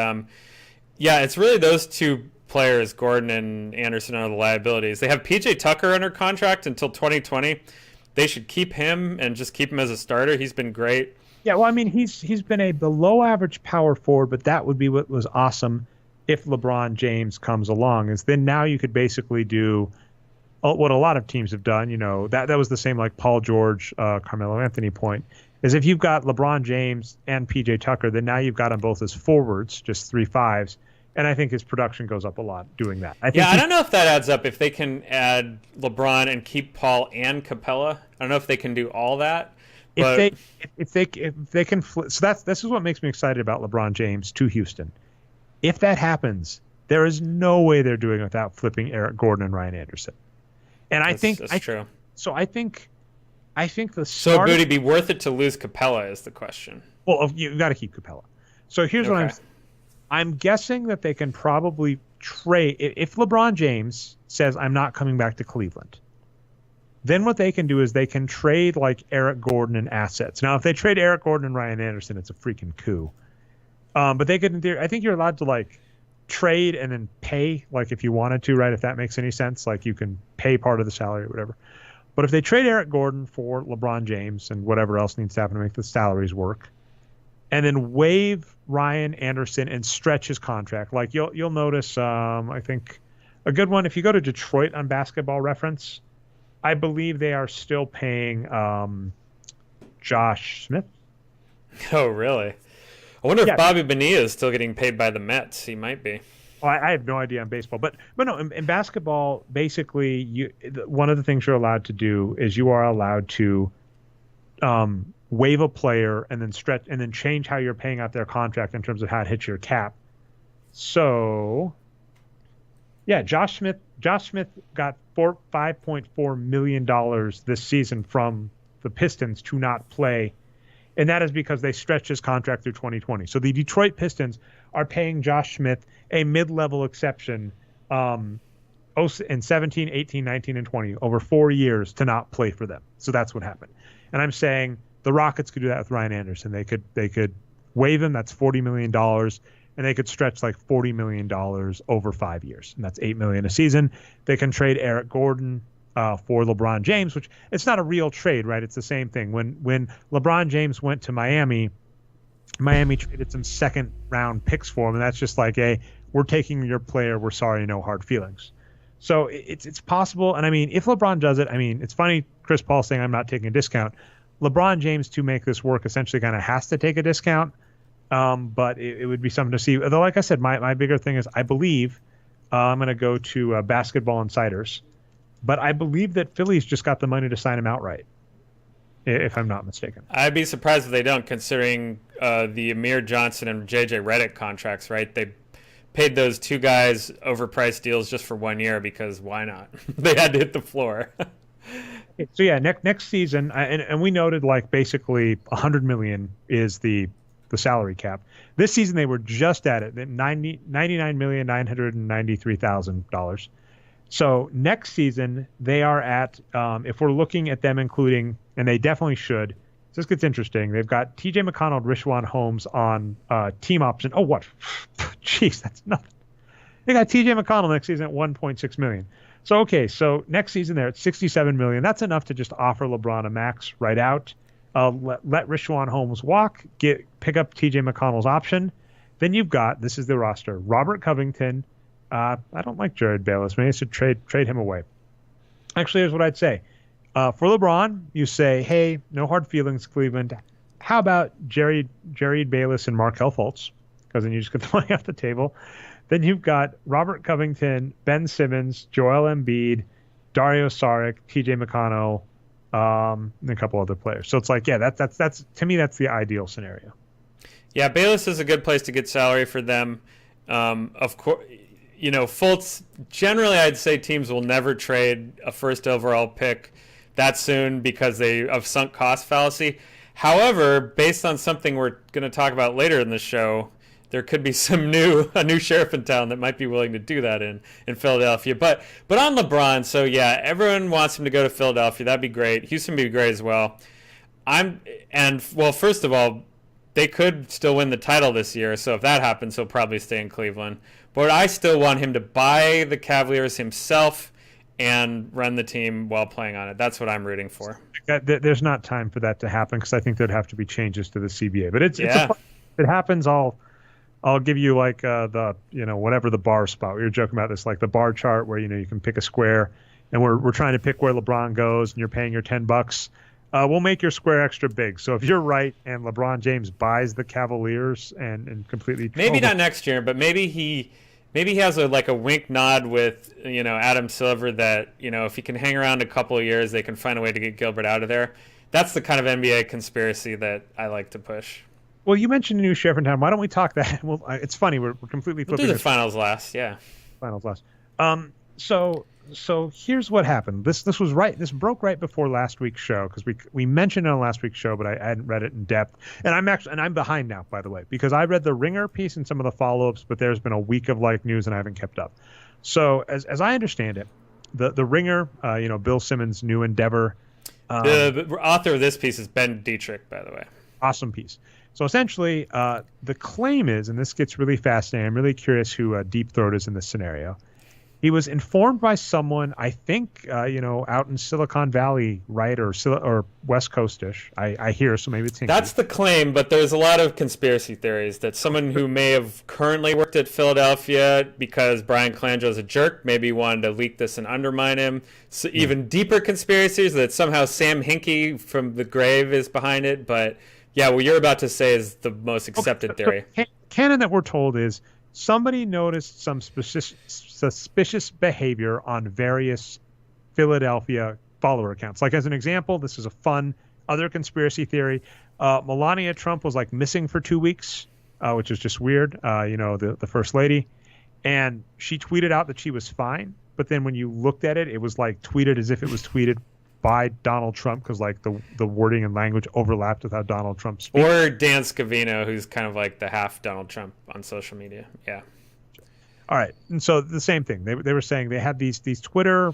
it's really those 2 players, Gordon and Anderson, are the liabilities. They have PJ Tucker under contract until 2020. They should keep him and just keep him as a starter. He's been great. Yeah, well, I mean, he's been a below average power forward, but that would be what was awesome if LeBron James comes along. Is then now you could basically do what a lot of teams have done. You know, that was the same like Paul George, Carmelo Anthony point. Is if you've got LeBron James and PJ Tucker, then now you've got them both as forwards, just 3-5s. And I think his production goes up a lot doing that. I don't know if that adds up. If they can add LeBron and keep Paul and Capella, I don't know if they can do all that. But If they can flip, so this is what makes me excited about LeBron James to Houston. If that happens, there is no way they're doing it without flipping Eric Gordon and Ryan Anderson. And that's true. So I think the so would it be worth it to lose Capella is the question. Well, you've got to keep Capella. So here's what I'm guessing that they can probably trade if LeBron James says I'm not coming back to Cleveland. Then what they can do is they can trade like Eric Gordon and assets. Now, if they trade Eric Gordon and Ryan Anderson, it's a freaking coup. But they could, I think you're allowed to like trade and then pay, like if you wanted to, right? If that makes any sense, like you can pay part of the salary or whatever. But if they trade Eric Gordon for LeBron James and whatever else needs to happen to make the salaries work, and then waive Ryan Anderson and stretch his contract, like you'll notice, I think a good one, if you go to Detroit on Basketball Reference, I believe they are still paying Josh Smith. Oh, really? I wonder if Bobby Bonilla is still getting paid by the Mets. He might be. Oh, I have no idea on baseball, but no, in basketball, basically, one of the things you're allowed to do is you are allowed to waive a player and then stretch and then change how you're paying out their contract in terms of how it hits your cap. So, yeah, Josh Smith got $5.4 million this season from the Pistons to not play, and that is because they stretched his contract through 2020. So the Detroit Pistons are paying Josh Smith a mid-level exception in 17, 18, 19, and 20 over 4 years to not play for them. So that's what happened. And I'm saying the Rockets could do that with Ryan Anderson. They could waive him. That's $40 million. And they could stretch like $40 million over 5 years. And that's $8 million a season. They can trade Eric Gordon for LeBron James, which it's not a real trade, right? It's the same thing. When LeBron James went to Miami traded some second round picks for him. And that's just like, we're taking your player. We're sorry, no hard feelings. So it's possible. And I mean, if LeBron does it, I mean, it's funny, Chris Paul saying I'm not taking a discount. LeBron James, to make this work, essentially kind of has to take a discount. But it would be something to see. Although, like I said, my bigger thing is I believe I'm going to go to Basketball Insiders, but I believe that Philly's just got the money to sign him outright, if I'm not mistaken. I'd be surprised if they don't, considering the Amir Johnson and JJ Redick contracts, right? They paid those two guys overpriced deals just for 1 year because why not? They had to hit the floor. So yeah, next season, and we noted like basically $100 million is the salary cap. This season they were just at it, $99,993,000. So next season they are at, if we're looking at them including, and they definitely should. This gets interesting. They've got T.J. McConnell, Rishwan Holmes on team option. Oh, what? Jeez, that's nothing. They got T.J. McConnell next season at $1.6 million. So, okay, so next season they're at $67 million. That's enough to just offer LeBron a max right out. Let Rishwan Holmes walk, pick up T.J. McConnell's option. Then you've got, this is the roster, Robert Covington. I don't like Jared Bayless. Maybe I should trade him away. Actually, here's what I'd say. For LeBron, you say, hey, no hard feelings, Cleveland. How about Jared Bayless and Markelle Fultz? Because then you just get the money off the table. Then you've got Robert Covington, Ben Simmons, Joel Embiid, Dario Saric, T.J. McConnell, and a couple other players. So it's like, yeah, that's to me, that's the ideal scenario. Yeah, Bayless is a good place to get salary for them. Of course, Fultz, generally I'd say teams will never trade a first overall pick that soon because of sunk cost fallacy. However, based on something we're going to talk about later in the show, there could be a new sheriff in town that might be willing to do that in Philadelphia. But on LeBron, so yeah, everyone wants him to go to Philadelphia. That'd be great. Houston would be great as well. First of all, they could still win the title this year. So if that happens, he'll probably stay in Cleveland. But I still want him to buy the Cavaliers himself and run the team while playing on it. That's what I'm rooting for. There's not time for that to happen because I think there'd have to be changes to the CBA. But Yeah. if it happens, I'll give you like the whatever the bar spot. We were joking about this, like the bar chart where you can pick a square, and we're trying to pick where LeBron goes, and you're paying your $10. We'll make your square extra big. So if you're right and LeBron James buys the Cavaliers and completely not next year, but maybe he has a wink nod with Adam Silver that if he can hang around a couple of years, they can find a way to get Gilbert out of there. That's the kind of NBA conspiracy that I like to push. Well, you mentioned a new sheriff in town. Why don't we talk that? Well, it's funny. We're completely flipping. We'll do the finals last. Yeah. Finals last. So here's what happened. This was right. This broke right before last week's show because we mentioned it on last week's show, but I hadn't read it in depth. And I'm behind now, by the way, because I read the Ringer piece and some of the follow-ups, but there's been a week of news and I haven't kept up. So as I understand it, the Ringer, Bill Simmons' new endeavor. The author of this piece is Ben Dietrich, by the way. Awesome piece. So essentially, the claim is, and this gets really fascinating. I'm really curious who Deep Throat is in this scenario. He was informed by someone, I think, out in Silicon Valley, right, or West Coast-ish. I hear, so maybe it's hinky. That's the claim, but there's a lot of conspiracy theories that someone who may have currently worked at Philadelphia because Brian Colangelo is a jerk, maybe wanted to leak this and undermine him. So even deeper conspiracies that somehow Sam Hinkie from the grave is behind it. But yeah, what you're about to say is the most accepted theory. Canon that we're told is somebody noticed some suspicious behavior on various Philadelphia follower accounts. Like as an example, this is a fun other conspiracy theory. Melania Trump was missing for 2 weeks, which is just weird. The first lady, and she tweeted out that she was fine. But then when you looked at it, it was tweeted as if it was tweeted by Donald Trump because the wording and language overlapped with how Donald Trump speaks. Or Dan Scavino, who's kind of the half Donald Trump on social media. Yeah. All right. And so the same thing. They were saying they had these Twitter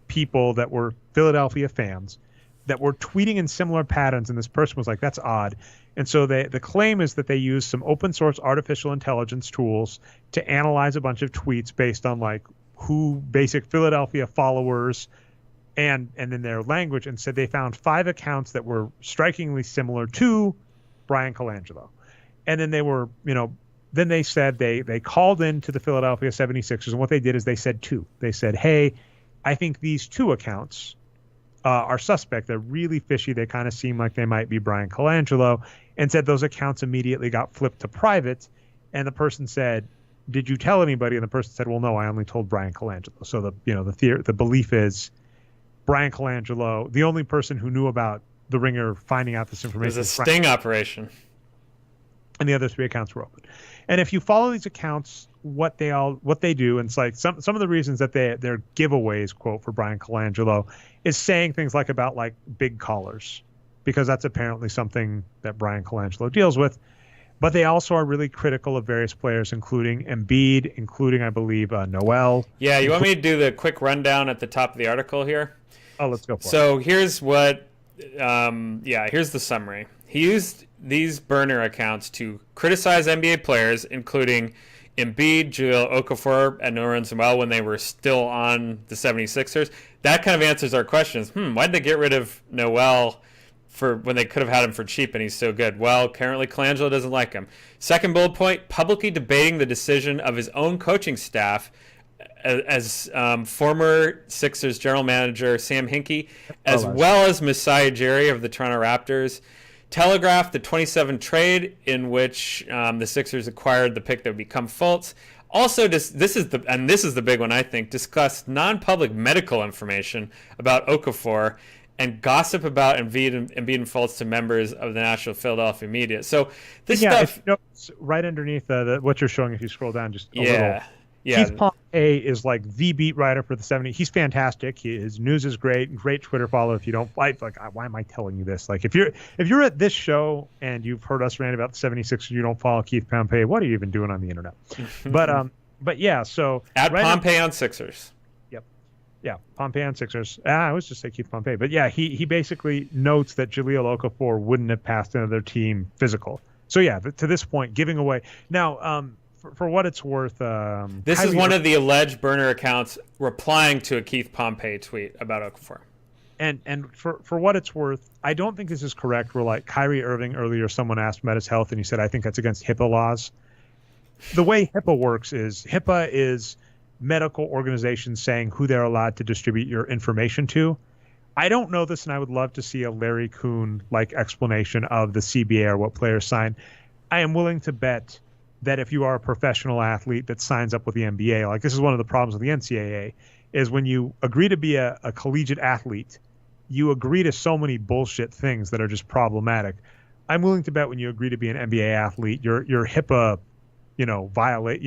people that were Philadelphia fans that were tweeting in similar patterns, and this person was like, that's odd. And so the claim is that they used some open source artificial intelligence tools to analyze a bunch of tweets based on who basic Philadelphia followers and in their language, and said they found 5 accounts that were strikingly similar to Brian Colangelo. And then then they said they called in to the Philadelphia 76ers, and what they did is they said 2. They said, hey, I think these 2 accounts are suspect. They're really fishy. They kind of seem like they might be Brian Colangelo, and said those accounts immediately got flipped to private. And the person said, did you tell anybody? And the person said, well, no, I only told Brian Colangelo. So the belief is Brian Colangelo, the only person who knew about the Ringer finding out this information. It was a sting operation. And the other 3 accounts were open. And if you follow these accounts, what they do, and it's some of the reasons that they're giveaways, quote, for Brian Colangelo, is saying things about big callers, because that's apparently something that Brian Colangelo deals with. But they also are really critical of various players, including Embiid, including, I believe, Noel. Yeah, you want me to do the quick rundown at the top of the article here? Oh, let's go for it. So here's here's the summary. He used these burner accounts to criticize NBA players, including Embiid, Jahlil Okafor, and Nerlens Noel when they were still on the 76ers. That kind of answers our questions. Why'd they get rid of Noel for when they could have had him for cheap and he's so good? Well, currently Colangelo doesn't like him. Second bullet point, publicly debating the decision of his own coaching staff as former Sixers general manager Sam Hinkie, as well as Masai Ujiri of the Toronto Raptors, telegraphed the 27 trade in which the Sixers acquired the pick that would become Fultz. Also, this is the big one, I think, discussed non-public medical information about Okafor and gossip about Embiid and Fultz to members of the national Philadelphia media. So this stuff... It's right underneath what you're showing if you scroll down just a little. Yeah. Keith Pompey is the beat writer for the 70s. He's fantastic. His news is great Twitter follow. If you don't why am I telling you this? If you're at this show and you've heard us rant about the 76ers, you don't follow Keith Pompey, what are you even doing on the internet? But yeah, so at Pompey on Sixers. Yep. Yeah, Pompey on Sixers. I was just say Keith Pompey. But yeah, he basically notes that Jahlil Okafor wouldn't have passed another team physical. So yeah, to this point, giving away now. For what it's worth, this is one of the alleged burner accounts replying to a Keith Pompey tweet about Okafor. And for what it's worth, I don't think this is correct. Where like Kyrie Irving earlier, someone asked about his health, and he said, "I think that's against HIPAA laws." The way HIPAA works is HIPAA is medical organizations saying who they're allowed to distribute your information to. I don't know this, and I would love to see a Larry Kuhn like explanation of the CBA or what players sign. I am willing to bet that if you are a professional athlete that signs up with the NBA, like this is one of the problems with the NCAA, is when you agree to be a collegiate athlete, you agree to so many bullshit things that are just problematic. I'm willing to bet when you agree to be an NBA athlete, your HIPAA, violate,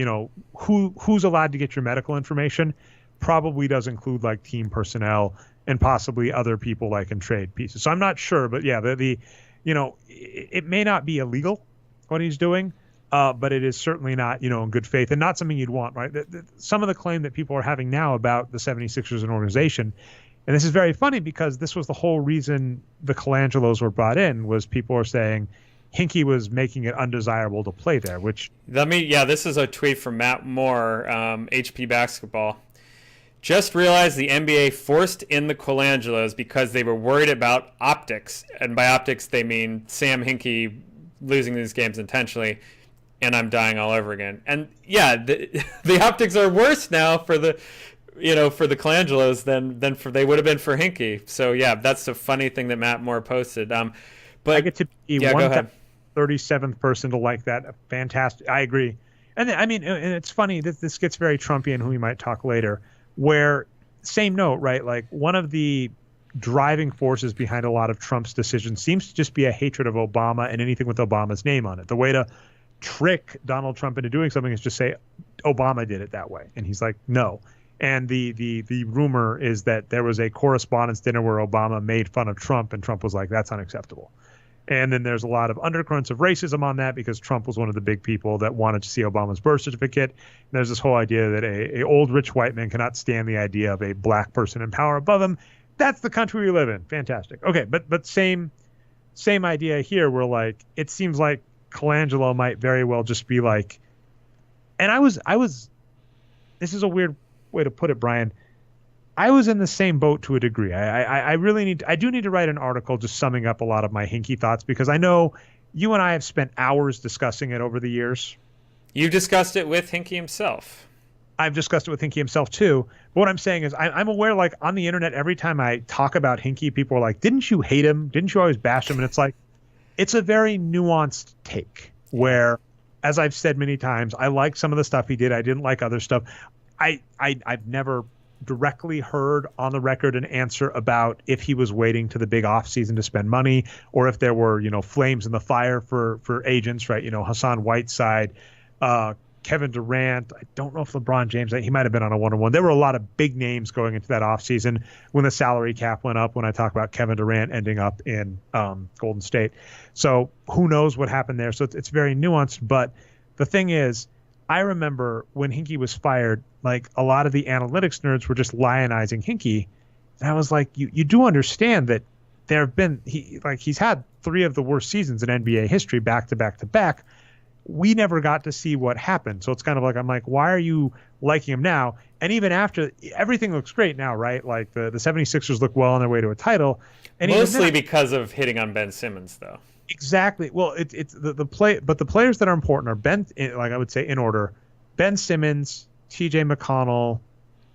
who's allowed to get your medical information probably does include like team personnel and possibly other people like in trade pieces. So I'm not sure, but yeah, it may not be illegal what he's doing, but it is certainly not, in good faith and not something you'd want, right? Some of the claim that people are having now about the 76ers as an organization, and this is very funny because this was the whole reason the Colangelos were brought in, was people are saying Hinkie was making it undesirable to play there, which... this is a tweet from Matt Moore, HP Basketball. Just realized the NBA forced in the Colangelos because they were worried about optics. And by optics, they mean Sam Hinkie losing these games intentionally, and I'm dying all over again. And yeah, the optics are worse now for the Colangelos than they would have been for Hinkie. So yeah, that's the funny thing that Matt Moore posted. But I get to be 137th person to like that. Fantastic. I agree. And I mean, and it's funny that this gets very Trumpian, who we might talk later, where same note, right? Like one of the driving forces behind a lot of Trump's decisions seems to just be a hatred of Obama and anything with Obama's name on it. The way to trick Donald Trump into doing something is just say Obama did it that way. And he's like, no. And the rumor is that there was a correspondence dinner where Obama made fun of Trump, and Trump was like, that's unacceptable. And then there's a lot of undercurrents of racism on that because Trump was one of the big people that wanted to see Obama's birth certificate. And there's this whole idea that a old rich white man cannot stand the idea of a black person in power above him. That's the country we live in. Fantastic. Okay, but same idea here, where like it seems like Colangelo might very well just be like, and I was this is a weird way to put it, Brian. I was in the same boat to a degree. I do need to write an article just summing up a lot of my Hinkie thoughts, because I know you and I have spent hours discussing it over the years. You discussed it with Hinkie himself. I've discussed it with Hinkie himself too. But what I'm saying is I'm aware, like on the internet, every time I talk about Hinkie, people are like, didn't you hate him? Didn't you always bash him? And it's like, it's a very nuanced take where, as I've said many times, I like some of the stuff he did. I didn't like other stuff. I've never directly heard on the record an answer about if he was waiting to the big offseason to spend money, or if there were, flames in the fire for agents, right? Hassan Whiteside, Kevin Durant. I don't know if LeBron James, he might have been on a one-on-one. There were a lot of big names going into that offseason when the salary cap went up, when I talk about Kevin Durant ending up in Golden State. So who knows what happened there. So it's very nuanced. But the thing is, I remember when Hinkie was fired, like a lot of the analytics nerds were just lionizing Hinkie. And I was like, you do understand that there have been, he's had 3 of the worst seasons in NBA history back to back to back. We never got to see what happened. So it's kind of like, I'm like, why are you liking him now? And even after, everything looks great now, right? Like the 76ers look well on their way to a title. And mostly because of hitting on Ben Simmons, though. Exactly. Well, it's the play, but the players that are important are I would say in order, Ben Simmons, TJ McConnell,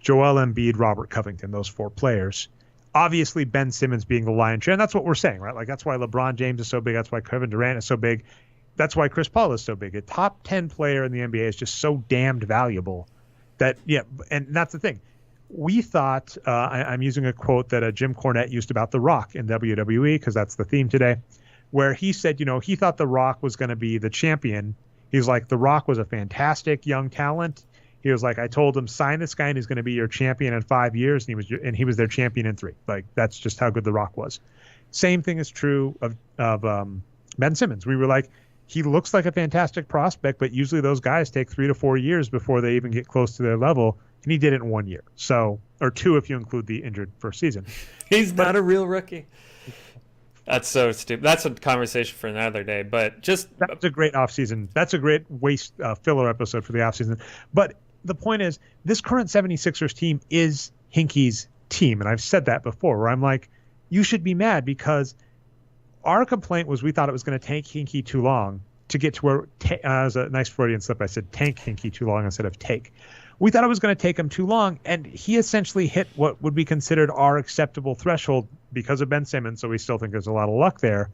Joel Embiid, Robert Covington, those 4 players. Obviously, Ben Simmons being the lion's share, and that's what we're saying, right? Like that's why LeBron James is so big. That's why Kevin Durant is so big. That's why Chris Paul is so big. A top 10 player in the NBA is just so damned valuable that, yeah, and that's the thing. We thought, I'm using a quote that Jim Cornette used about The Rock in WWE, because that's the theme today, where he said, he thought The Rock was going to be the champion. He was like, The Rock was a fantastic young talent. He was like, I told him, sign this guy and he's going to be your champion in 5 years. And he was their champion in 3. Like, that's just how good The Rock was. Same thing is true of Ben Simmons. We were like, he looks like a fantastic prospect, but usually those guys take 3 to 4 years before they even get close to their level. And he did it in 1 year. So, or 2 if you include the injured first season. He's not a real rookie. That's so stupid. That's a conversation for another day. But just That's a great offseason. That's a great waste filler episode for the offseason. But the point is, this current 76ers team is Hinkie's team. And I've said that before, where I'm like, you should be mad because our complaint was we thought it was going to tank Hinkie too long to get to where, as a nice Freudian slip, I said tank Hinkie too long instead of take. We thought it was going to take him too long, and he essentially hit what would be considered our acceptable threshold because of Ben Simmons, so we still think there's a lot of luck there.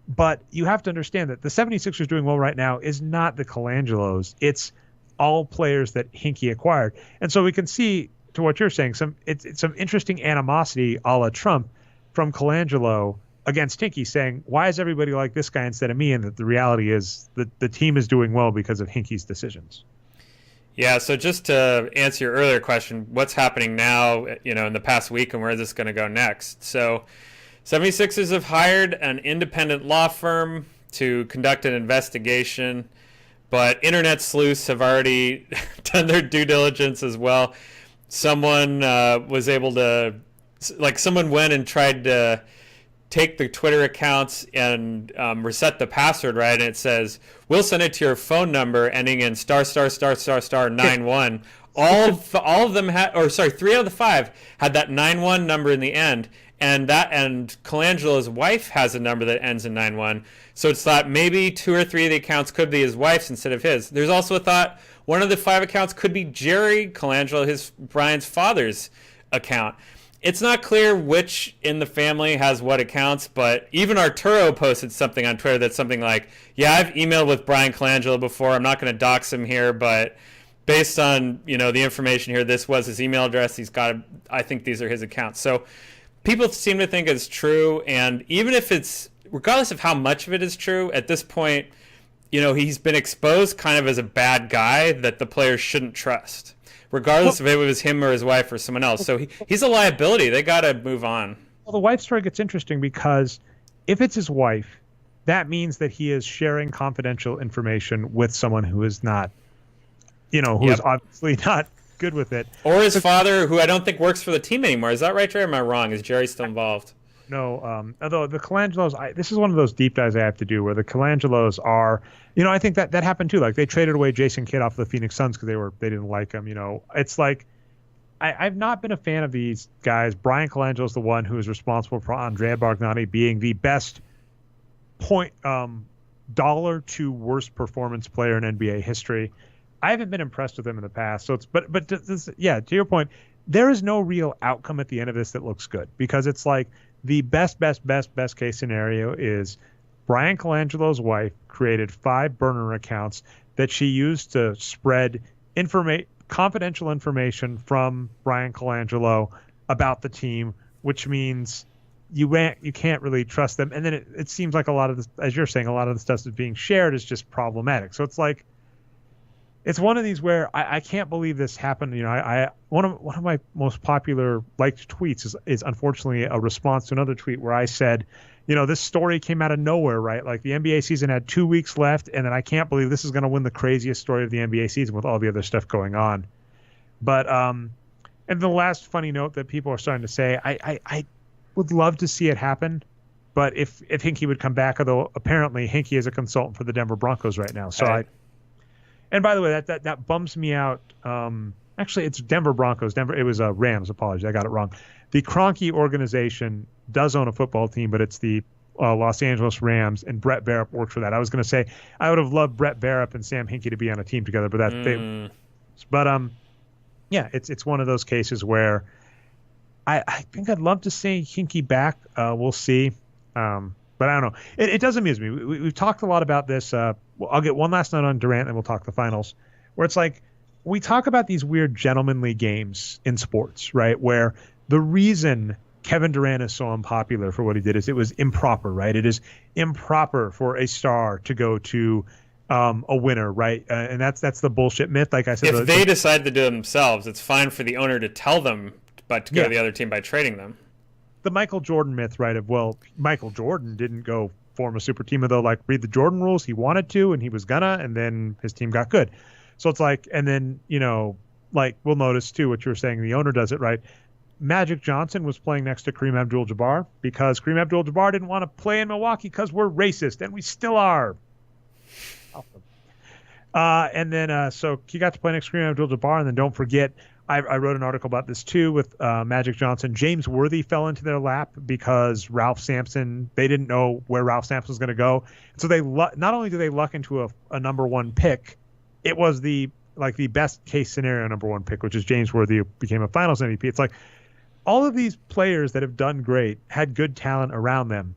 But you have to understand that the 76ers doing well right now is not the Colangelos. It's all players that Hinkie acquired. And so we can see, to what you're saying, it's some interesting animosity a la Trump from Colangelo against Hinkie, saying, why is everybody like this guy instead of me? And that the reality is that the team is doing well because of Hinkie's decisions. Yeah, so just to answer your earlier question, what's happening now, in the past week and where is this going to go next? So 76ers have hired an independent law firm to conduct an investigation, but internet sleuths have already done their due diligence as well. Someone was able to, someone went and tried to take the Twitter accounts and reset the password, right? And it says, we'll send it to your phone number ending in ******91. All of them had, 3 out of the 5 had that 91 number in the end. And Colangelo's wife has a number that ends in 91. So it's thought maybe 2 or 3 of the accounts could be his wife's instead of his. There's also a thought one of the 5 accounts could be Jerry Colangelo, Brian's father's account. It's not clear which in the family has what accounts, but even Arturo posted something on Twitter that's something like, yeah, I've emailed with Brian Colangelo before. I'm not going to dox him here, but based on, the information here, this was his email address. I think these are his accounts. So people seem to think it's true. And even if regardless of how much of it is true, at this point, he's been exposed kind of as a bad guy that the players shouldn't trust, regardless if it was him or his wife or someone else. So he's a liability. They got to move on. Well, the wife story gets interesting because if it's his wife, that means that he is sharing confidential information with someone who is not, who is obviously not good with it. Or his father, who I don't think works for the team anymore. Is that right, Jerry? Or am I wrong? Is Jerry still involved? No, although the Colangelos, this is one of those deep dives I have to do where the Colangelos are, I think that happened too. Like they traded away Jason Kidd off the Phoenix Suns because they didn't like him. It's like I've not been a fan of these guys. Brian Colangelo's the one who is responsible for Andrea Bargnani being the best dollar to worst performance player in NBA history. I haven't been impressed with him in the past. So to your point, there is no real outcome at the end of this that looks good because it's like the best case scenario is Brian Colangelo's wife created 5 burner accounts that she used to spread confidential information from Brian Colangelo about the team, which means you can't really trust them. And then it seems like a lot of this, as you're saying, a lot of the stuff that's being shared is just problematic. So it's like, it's one of these where I can't believe this happened. One of my most popular liked tweets is unfortunately a response to another tweet where I said, this story came out of nowhere, right? Like the NBA season had 2 weeks left, and then I can't believe this is going to win the craziest story of the NBA season with all the other stuff going on. But and the last funny note that people are starting to say, I would love to see it happen, but if Hinkie would come back, although apparently Hinkie is a consultant for the Denver Broncos right now, so And by the way, that bums me out. Actually, it's Denver Broncos. It was Rams. Apologies, I got it wrong. The Kroenke organization does own a football team, but it's the Los Angeles Rams, and Brett Barup worked for that. I was going to say I would have loved Brett Barup and Sam Hinkie to be on a team together, but it's one of those cases where I think I'd love to see Hinkie back. We'll see. But I don't know. It does amuse me. We've talked a lot about this. I'll get one last note on Durant, and we'll talk the finals, where it's like we talk about these weird gentlemanly games in sports, right, where the reason Kevin Durant is so unpopular for what he did is it was improper, right? It is improper for a star to go to a winner, right? And that's the bullshit myth. Like I said, if they decide to do it themselves, it's fine for the owner to tell them, but to go to the other team by trading them. The Michael Jordan myth, right? Michael Jordan didn't go form a super team, though, like read the Jordan rules. He wanted to, and he was gonna, and then his team got good. So it's like, and then, like we'll notice too, what you were saying, the owner does it, right? Magic Johnson was playing next to Kareem Abdul-Jabbar because Kareem Abdul-Jabbar didn't want to play in Milwaukee because we're racist, and we still are. Awesome. And then so he got to play next to Kareem Abdul-Jabbar, and then don't forget, I wrote an article about this too with Magic Johnson. James Worthy fell into their lap because Ralph Sampson, they didn't know where Ralph Sampson was going to go. So they not only do they luck into a number one pick, it was the best case scenario number one pick, which is James Worthy, who became a Finals MVP. It's like all of these players that have done great had good talent around them,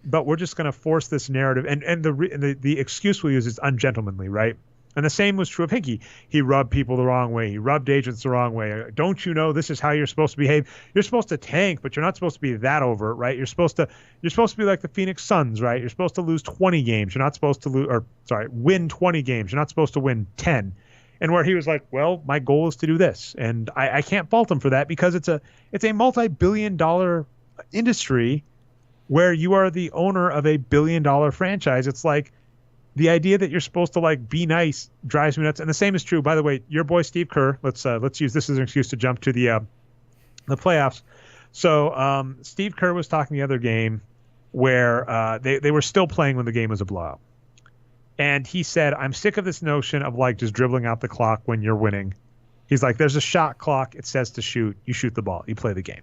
but we're just going to force this narrative. And the excuse we use is ungentlemanly, right? And the same was true of Hinkie. He rubbed people the wrong way. He rubbed agents the wrong way. Don't you know this is how you're supposed to behave? You're supposed to tank, but you're not supposed to be that overt, right? You're supposed to be like the Phoenix Suns, right? You're supposed to lose 20 games. You're not supposed to win 20 games. You're not supposed to win 10. And where he was like, well, my goal is to do this. And I can't fault him for that because it's a multi-billion-dollar industry where you are the owner of a billion-dollar franchise. It's like, the idea that you're supposed to be nice drives me nuts. And the same is true, by the way, your boy Steve Kerr. Let's use this as an excuse to jump to the playoffs. So Steve Kerr was talking the other game where they were still playing when the game was a blowout. And he said, I'm sick of this notion of just dribbling out the clock when you're winning. He's like, there's a shot clock. It says to shoot. You shoot the ball. You play the game.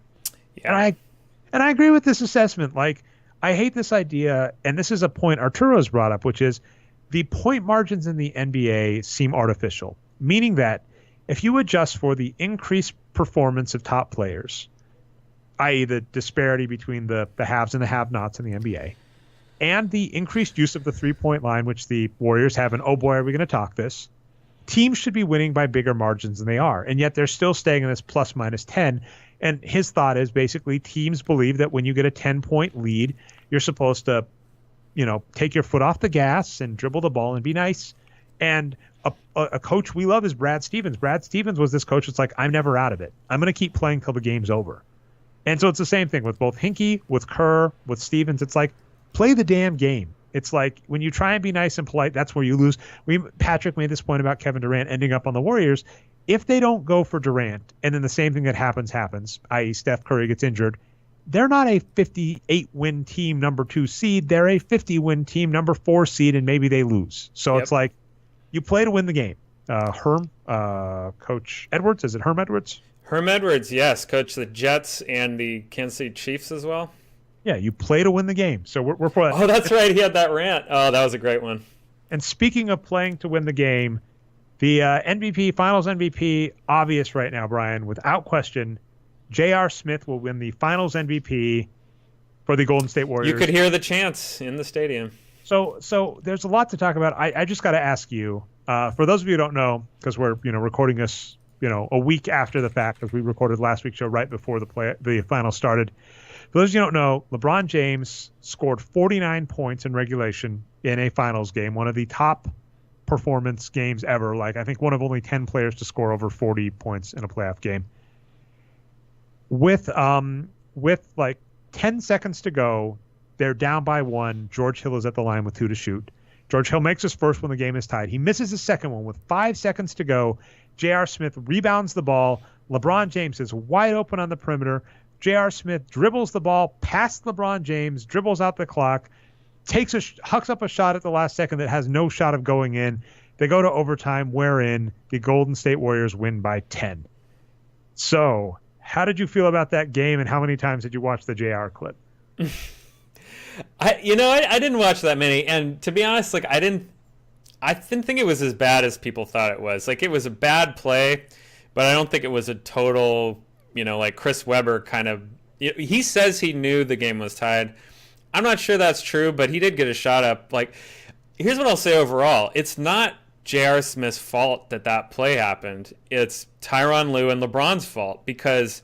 Yeah. And I agree with this assessment. I hate this idea, and this is a point Arturo's brought up, which is the point margins in the NBA seem artificial, meaning that if you adjust for the increased performance of top players, i.e. the disparity between the haves and the have-nots in the NBA, and the increased use of the three-point line, which the Warriors have, and oh boy, are we going to talk this, teams should be winning by bigger margins than they are, and yet they're still staying in this plus minus 10. And his thought is basically teams believe that when you get a 10-point lead, you're supposed to take your foot off the gas and dribble the ball and be nice. And a coach we love is Brad Stevens. Brad Stevens was this coach that's like, I'm never out of it. I'm going to keep playing till the game's over. And so it's the same thing with both Hinkie, with Kerr, with Stevens. It's like, play the damn game. It's like when you try and be nice and polite, that's where you lose. Patrick made this point about Kevin Durant ending up on the Warriors. If they don't go for Durant, and then the same thing that happens, i.e. Steph Curry gets injured, they're not a 58-win team, number 2 seed. They're a 50-win team, number 4 seed, and maybe they lose. So It's like you play to win the game. Coach Edwards, is it Herm Edwards? Herm Edwards, yes. Coach the Jets and the Kansas City Chiefs as well. Yeah, you play to win the game. So we're Oh, that's right. He had that rant. Oh, that was a great one. And speaking of playing to win the game, the MVP, Finals MVP, obvious right now, Brian, without question, J.R. Smith will win the Finals MVP for the Golden State Warriors. You could hear the chants in the stadium. So there's a lot to talk about. I just got to ask you, for those of you who don't know, because we're recording this a week after the fact, because we recorded last week's show right before the finals started. For those of you who don't know, LeBron James scored 49 points in regulation in a finals game, one of the top performance games ever. I think one of only 10 players to score over 40 points in a playoff game. With 10 seconds to go, they're down by 1. George Hill is at the line with 2 to shoot. George Hill makes his first when the game is tied. He misses his second one with 5 seconds to go. J.R. Smith rebounds the ball. LeBron James is wide open on the perimeter. J.R. Smith dribbles the ball past LeBron James, dribbles out the clock, hucks up a shot at the last second that has no shot of going in. They go to overtime, wherein the Golden State Warriors win by 10. So, how did you feel about that game, and how many times did you watch the JR clip? I didn't watch that many, and to be honest, I didn't think it was as bad as people thought it was. It was a bad play, but I don't think it was a total, Chris Webber kind of. He says he knew the game was tied. I'm not sure that's true, but he did get a shot up. Here's what I'll say overall: it's not J.R. Smith's fault that play happened. It's Tyronn Lue and LeBron's fault, because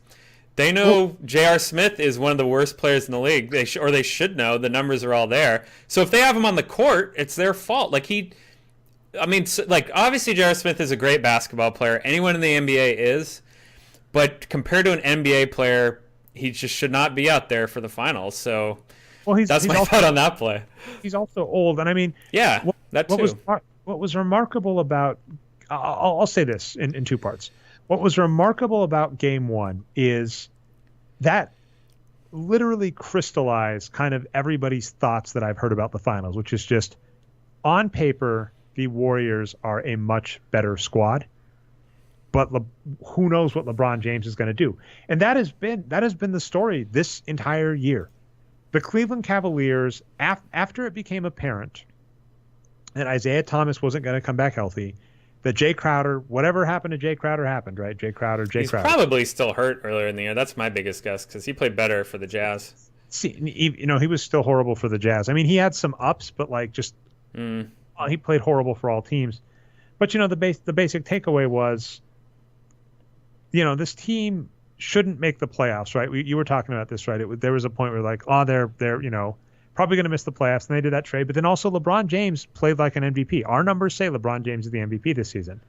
they know J.R. Smith is one of the worst players in the league. They should know. The numbers are all there. So if they have him on the court, it's their fault. Obviously J.R. Smith is a great basketball player. Anyone in the NBA is. But compared to an NBA player, he just should not be out there for the finals. So that's my thought on that play. He's also old. And that too. What was remarkable about, I'll say this in 2 parts. What was remarkable about Game 1 is that literally crystallized kind of everybody's thoughts that I've heard about the finals, which is just on paper, the Warriors are a much better squad, but who knows what LeBron James is going to do? And that has been the story this entire year. The Cleveland Cavaliers, after it became apparent that Isaiah Thomas wasn't going to come back healthy, that Jay Crowder, whatever happened to Jay Crowder happened, right? Jay Crowder. He's probably still hurt earlier in the year. That's my biggest guess because he played better for the Jazz. See, he was still horrible for the Jazz. I mean, he had some ups, but like just he played horrible for all teams. But the basic takeaway was, this team shouldn't make the playoffs, right? You were talking about this, right? There was a point where like, they're probably going to miss the playoffs, and they did that trade. But then also LeBron James played like an MVP. Our numbers say LeBron James is the MVP this season.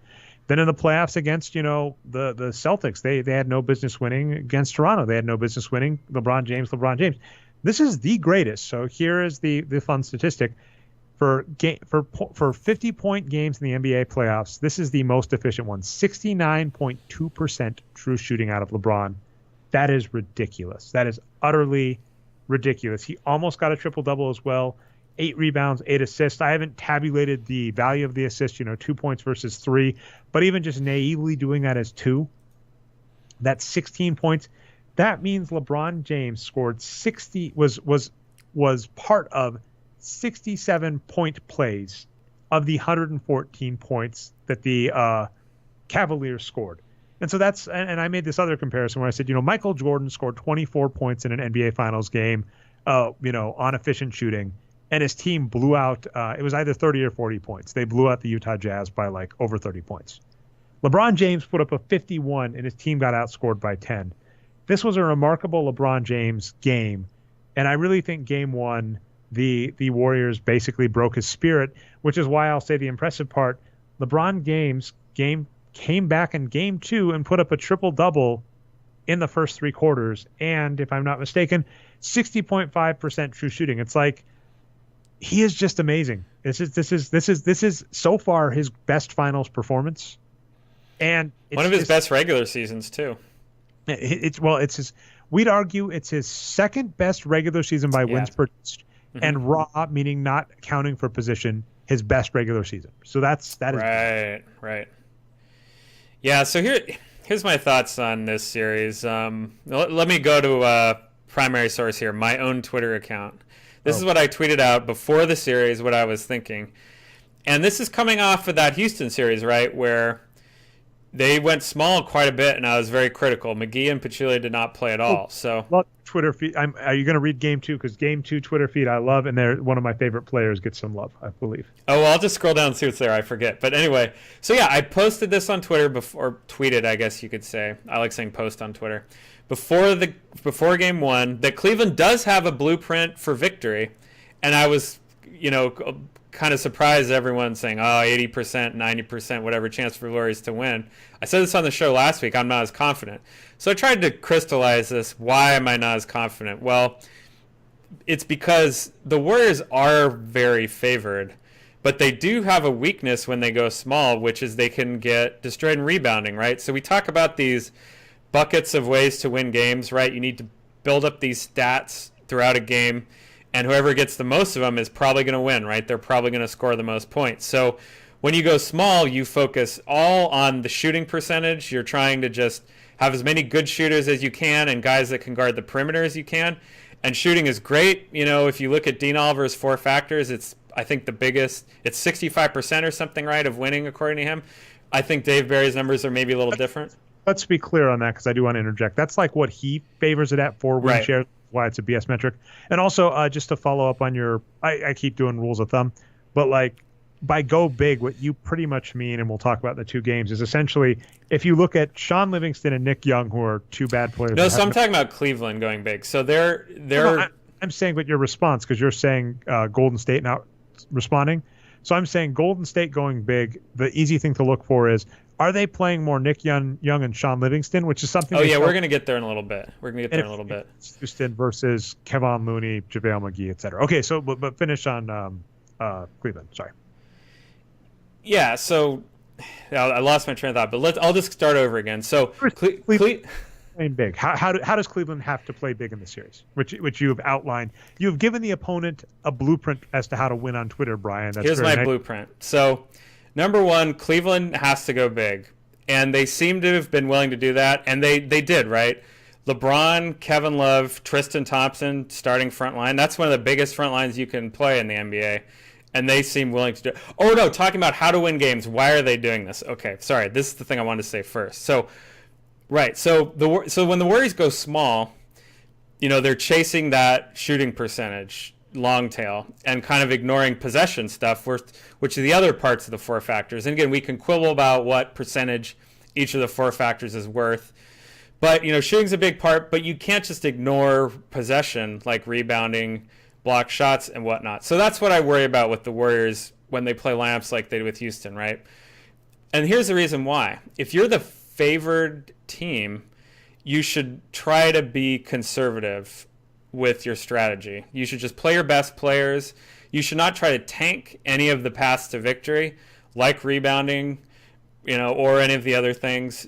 Then in the playoffs against, the Celtics, they had no business winning. Against Toronto, they had no business winning. LeBron James. This is the greatest. So here is the fun statistic. For 50-point games in the NBA playoffs, this is the most efficient one. 69.2% true shooting out of LeBron. That is ridiculous. That is utterly ridiculous. He almost got a triple-double as well. 8 rebounds, 8 assists. I haven't tabulated the value of the assist, 2 points versus 3. But even just naively doing that as 2, that's 16 points. That means LeBron James scored 60, was part of 67-point plays of the 114 points that the Cavaliers scored. And so and I made this other comparison where I said, Michael Jordan scored 24 points in an NBA Finals game, on efficient shooting, and his team blew out, it was either 30 or 40 points. They blew out the Utah Jazz by like over 30 points. LeBron James put up a 51 and his team got outscored by 10. This was a remarkable LeBron James game. And I really think Game 1, the Warriors basically broke his spirit, which is why I'll say the impressive part, LeBron James came back in Game 2 and put up a triple-double in the first 3 quarters. And if I'm not mistaken, 60.5% true shooting. It's like, he is just amazing. This is so far his best finals performance. And one of his best regular seasons too. We'd argue it's his second best regular season by wins produced. And raw, meaning not accounting for position, his best regular season. So that is right. Yeah. So here's my thoughts on this series. Let me go to a primary source here, my own Twitter account. This is what I tweeted out before the series, what I was thinking, and this is coming off of that Houston series, right, where they went small quite a bit, and I was very critical. McGee and Pachulia did not play at all. So Twitter feed. Are you going to read Game 2? Because Game 2 Twitter feed I love, and they're one of my favorite players. Gets some love, I believe. Oh, well, I'll just scroll down and see what's there. I forget. But anyway, so yeah, I posted this on Twitter or tweeted, I guess you could say. I like saying post on Twitter. Before Game 1, that Cleveland does have a blueprint for victory, and I was, kind of surprised everyone saying, 80%, 90%, whatever chance for the Warriors to win. I said this on the show last week, I'm not as confident. So I tried to crystallize this. Why am I not as confident? Well, it's because the Warriors are very favored, but they do have a weakness when they go small, which is they can get destroyed in rebounding, right? So we talk about these buckets of ways to win games, right? You need to build up these stats throughout a game, and whoever gets the most of them is probably going to win, right? They're probably going to score the most points. So when you go small, you focus all on the shooting percentage. You're trying to just have as many good shooters as you can and guys that can guard the perimeter as you can. And shooting is great. If you look at Dean Oliver's 4 factors, it's, I think, the biggest. It's 65% or something, right, of winning, according to him. I think Dave Barry's numbers are maybe a little different. Let's be clear on that, because I do want to interject. That's like what he favors it at for win share, why it's a BS metric. And also, just to follow up on your, I keep doing rules of thumb, but like by go big, what you pretty much mean, and we'll talk about the 2 games, is essentially if you look at Sean Livingston and Nick Young, who are 2 bad players. No, so I'm talking about Cleveland going big. So they're. I'm saying, but your response, because you're saying Golden State not responding. So I'm saying Golden State going big. The easy thing to look for is, are they playing more Nick Young and Sean Livingston, which is something. Oh yeah, we're going to get there in a little bit. Houston versus Kevon Looney, JaVale McGee, etc. Okay, so but finish on Cleveland. Sorry. Yeah, so I lost my train of thought, but I'll just start over again. So Cleveland playing big. How does Cleveland have to play big in the series, which you have outlined? You have given the opponent a blueprint as to how to win on Twitter, Brian. Here's my blueprint. So, number one, Cleveland has to go big, and they seem to have been willing to do that, and they did, right? LeBron, Kevin Love, Tristan Thompson starting front line. That's one of the biggest front lines you can play in the NBA. And they seem willing to do it. Oh, no, talking about how to win games. Why are they doing this? Okay, sorry. This is the thing I wanted to say first. So, right. So when the Warriors go small, they're chasing that shooting percentage, long tail, and kind of ignoring possession stuff, which are the other parts of the four factors. And again, we can quibble about what percentage each of the four factors is worth. But, shooting's a big part, but you can't just ignore possession, like rebounding, block shots, and whatnot. So that's what I worry about with the Warriors when they play lineups like they did with Houston, right? And here's the reason why. If you're the favored team, you should try to be conservative with your strategy. You should just play your best players. You should not try to tank any of the paths to victory, like rebounding, or any of the other things.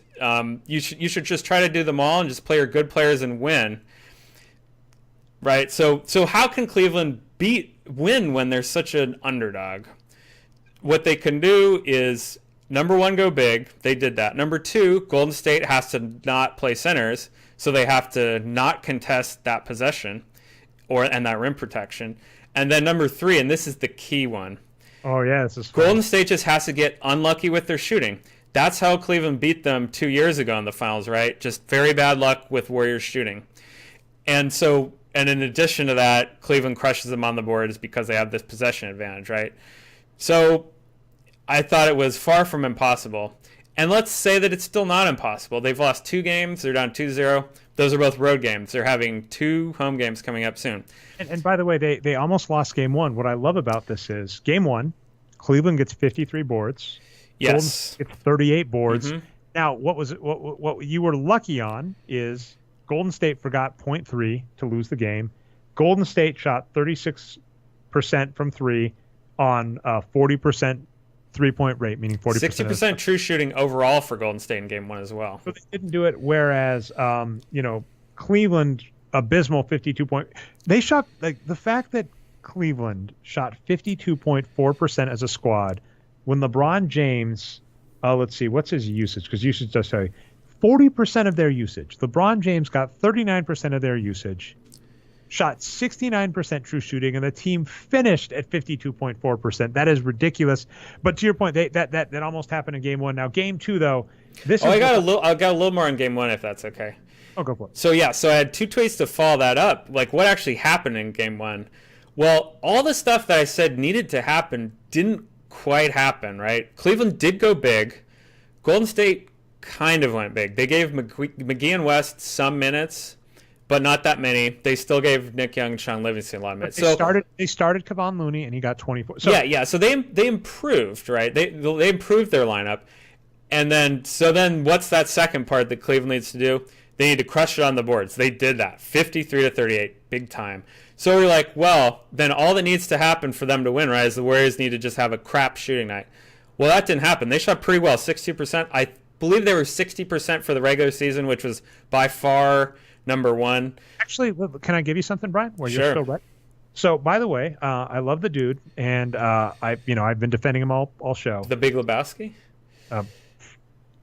You should just try to do them all and just play your good players and win. Right. So how can Cleveland win when they're such an underdog? What they can do is, number one, go big. They did that. Number two, Golden State has to not play centers, so they have to not contest that possession and that rim protection. And then number three, and this is the key one. Oh yeah, this is fun. Golden State just has to get unlucky with their shooting. That's how Cleveland beat them 2 years ago in the finals, right? Just very bad luck with Warriors shooting. And in addition to that, Cleveland crushes them on the boards because they have this possession advantage, right? So I thought it was far from impossible. And let's say that it's still not impossible. They've lost 2 games. They're down 2-0. Those are both road games. They're having 2 home games coming up soon. And by the way, they almost lost game 1. What I love about this is game 1, Cleveland gets 53 boards. Yes. Golden gets 38 boards. Mm-hmm. Now, what you were lucky on is Golden State forgot 0.3 to lose the game. Golden State shot 36% from 3 on 40% three-point rate, meaning 40%. 60% true shooting overall for Golden State in game 1 as well. So they didn't do it, whereas, Cleveland, abysmal 52 point. They shot, the fact that Cleveland shot 52.4% as a squad when LeBron James, let's see, what's his usage? Because usage does tell you. 40% of their usage. LeBron James got 39% of their usage, shot 69% true shooting, and the team finished at 52.4%. That is ridiculous. But to your point, that almost happened in game 1. Now, game 2, though, I got a little more on game 1, if that's okay. Oh, go for it. So I had 2 tweets to follow that up. Like, what actually happened in game 1? Well, all the stuff that I said needed to happen didn't quite happen, right? Cleveland did go big. Golden State kind of went big. They gave McGee and West some minutes, but not that many. They still gave Nick Young and Sean Livingston a lot of minutes. They started Kevon Looney, and he got 24. So So they improved, right? They improved their lineup, and then what's that second part that Cleveland needs to do? They need to crush it on the boards. They did that, 53-38, big time. So we're like, well, then all that needs to happen for them to win, right, is the Warriors need to just have a crap shooting night. Well, that didn't happen. They shot pretty well, 60%. I believe they were 60% for the regular season, which was by far number 1. Actually, can I give you something, Brian? Sure. You're still right. So, by the way, I love the dude, and I've been defending him all show. The Big Lebowski?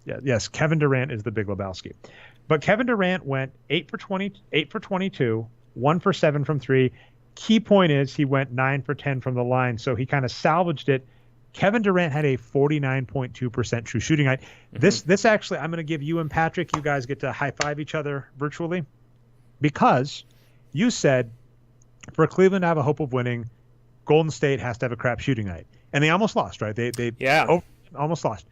Yes, Kevin Durant is the Big Lebowski. But Kevin Durant went 8 for 22, 1 for 7 from 3. Key point is he went 9 for 10 from the line, so he kind of salvaged it. Kevin Durant had a 49.2% true shooting night. Mm-hmm. This actually, I'm going to give you and Patrick, you guys get to high-five each other virtually, because you said for Cleveland to have a hope of winning, Golden State has to have a crap shooting night. And they almost lost, right? They almost lost.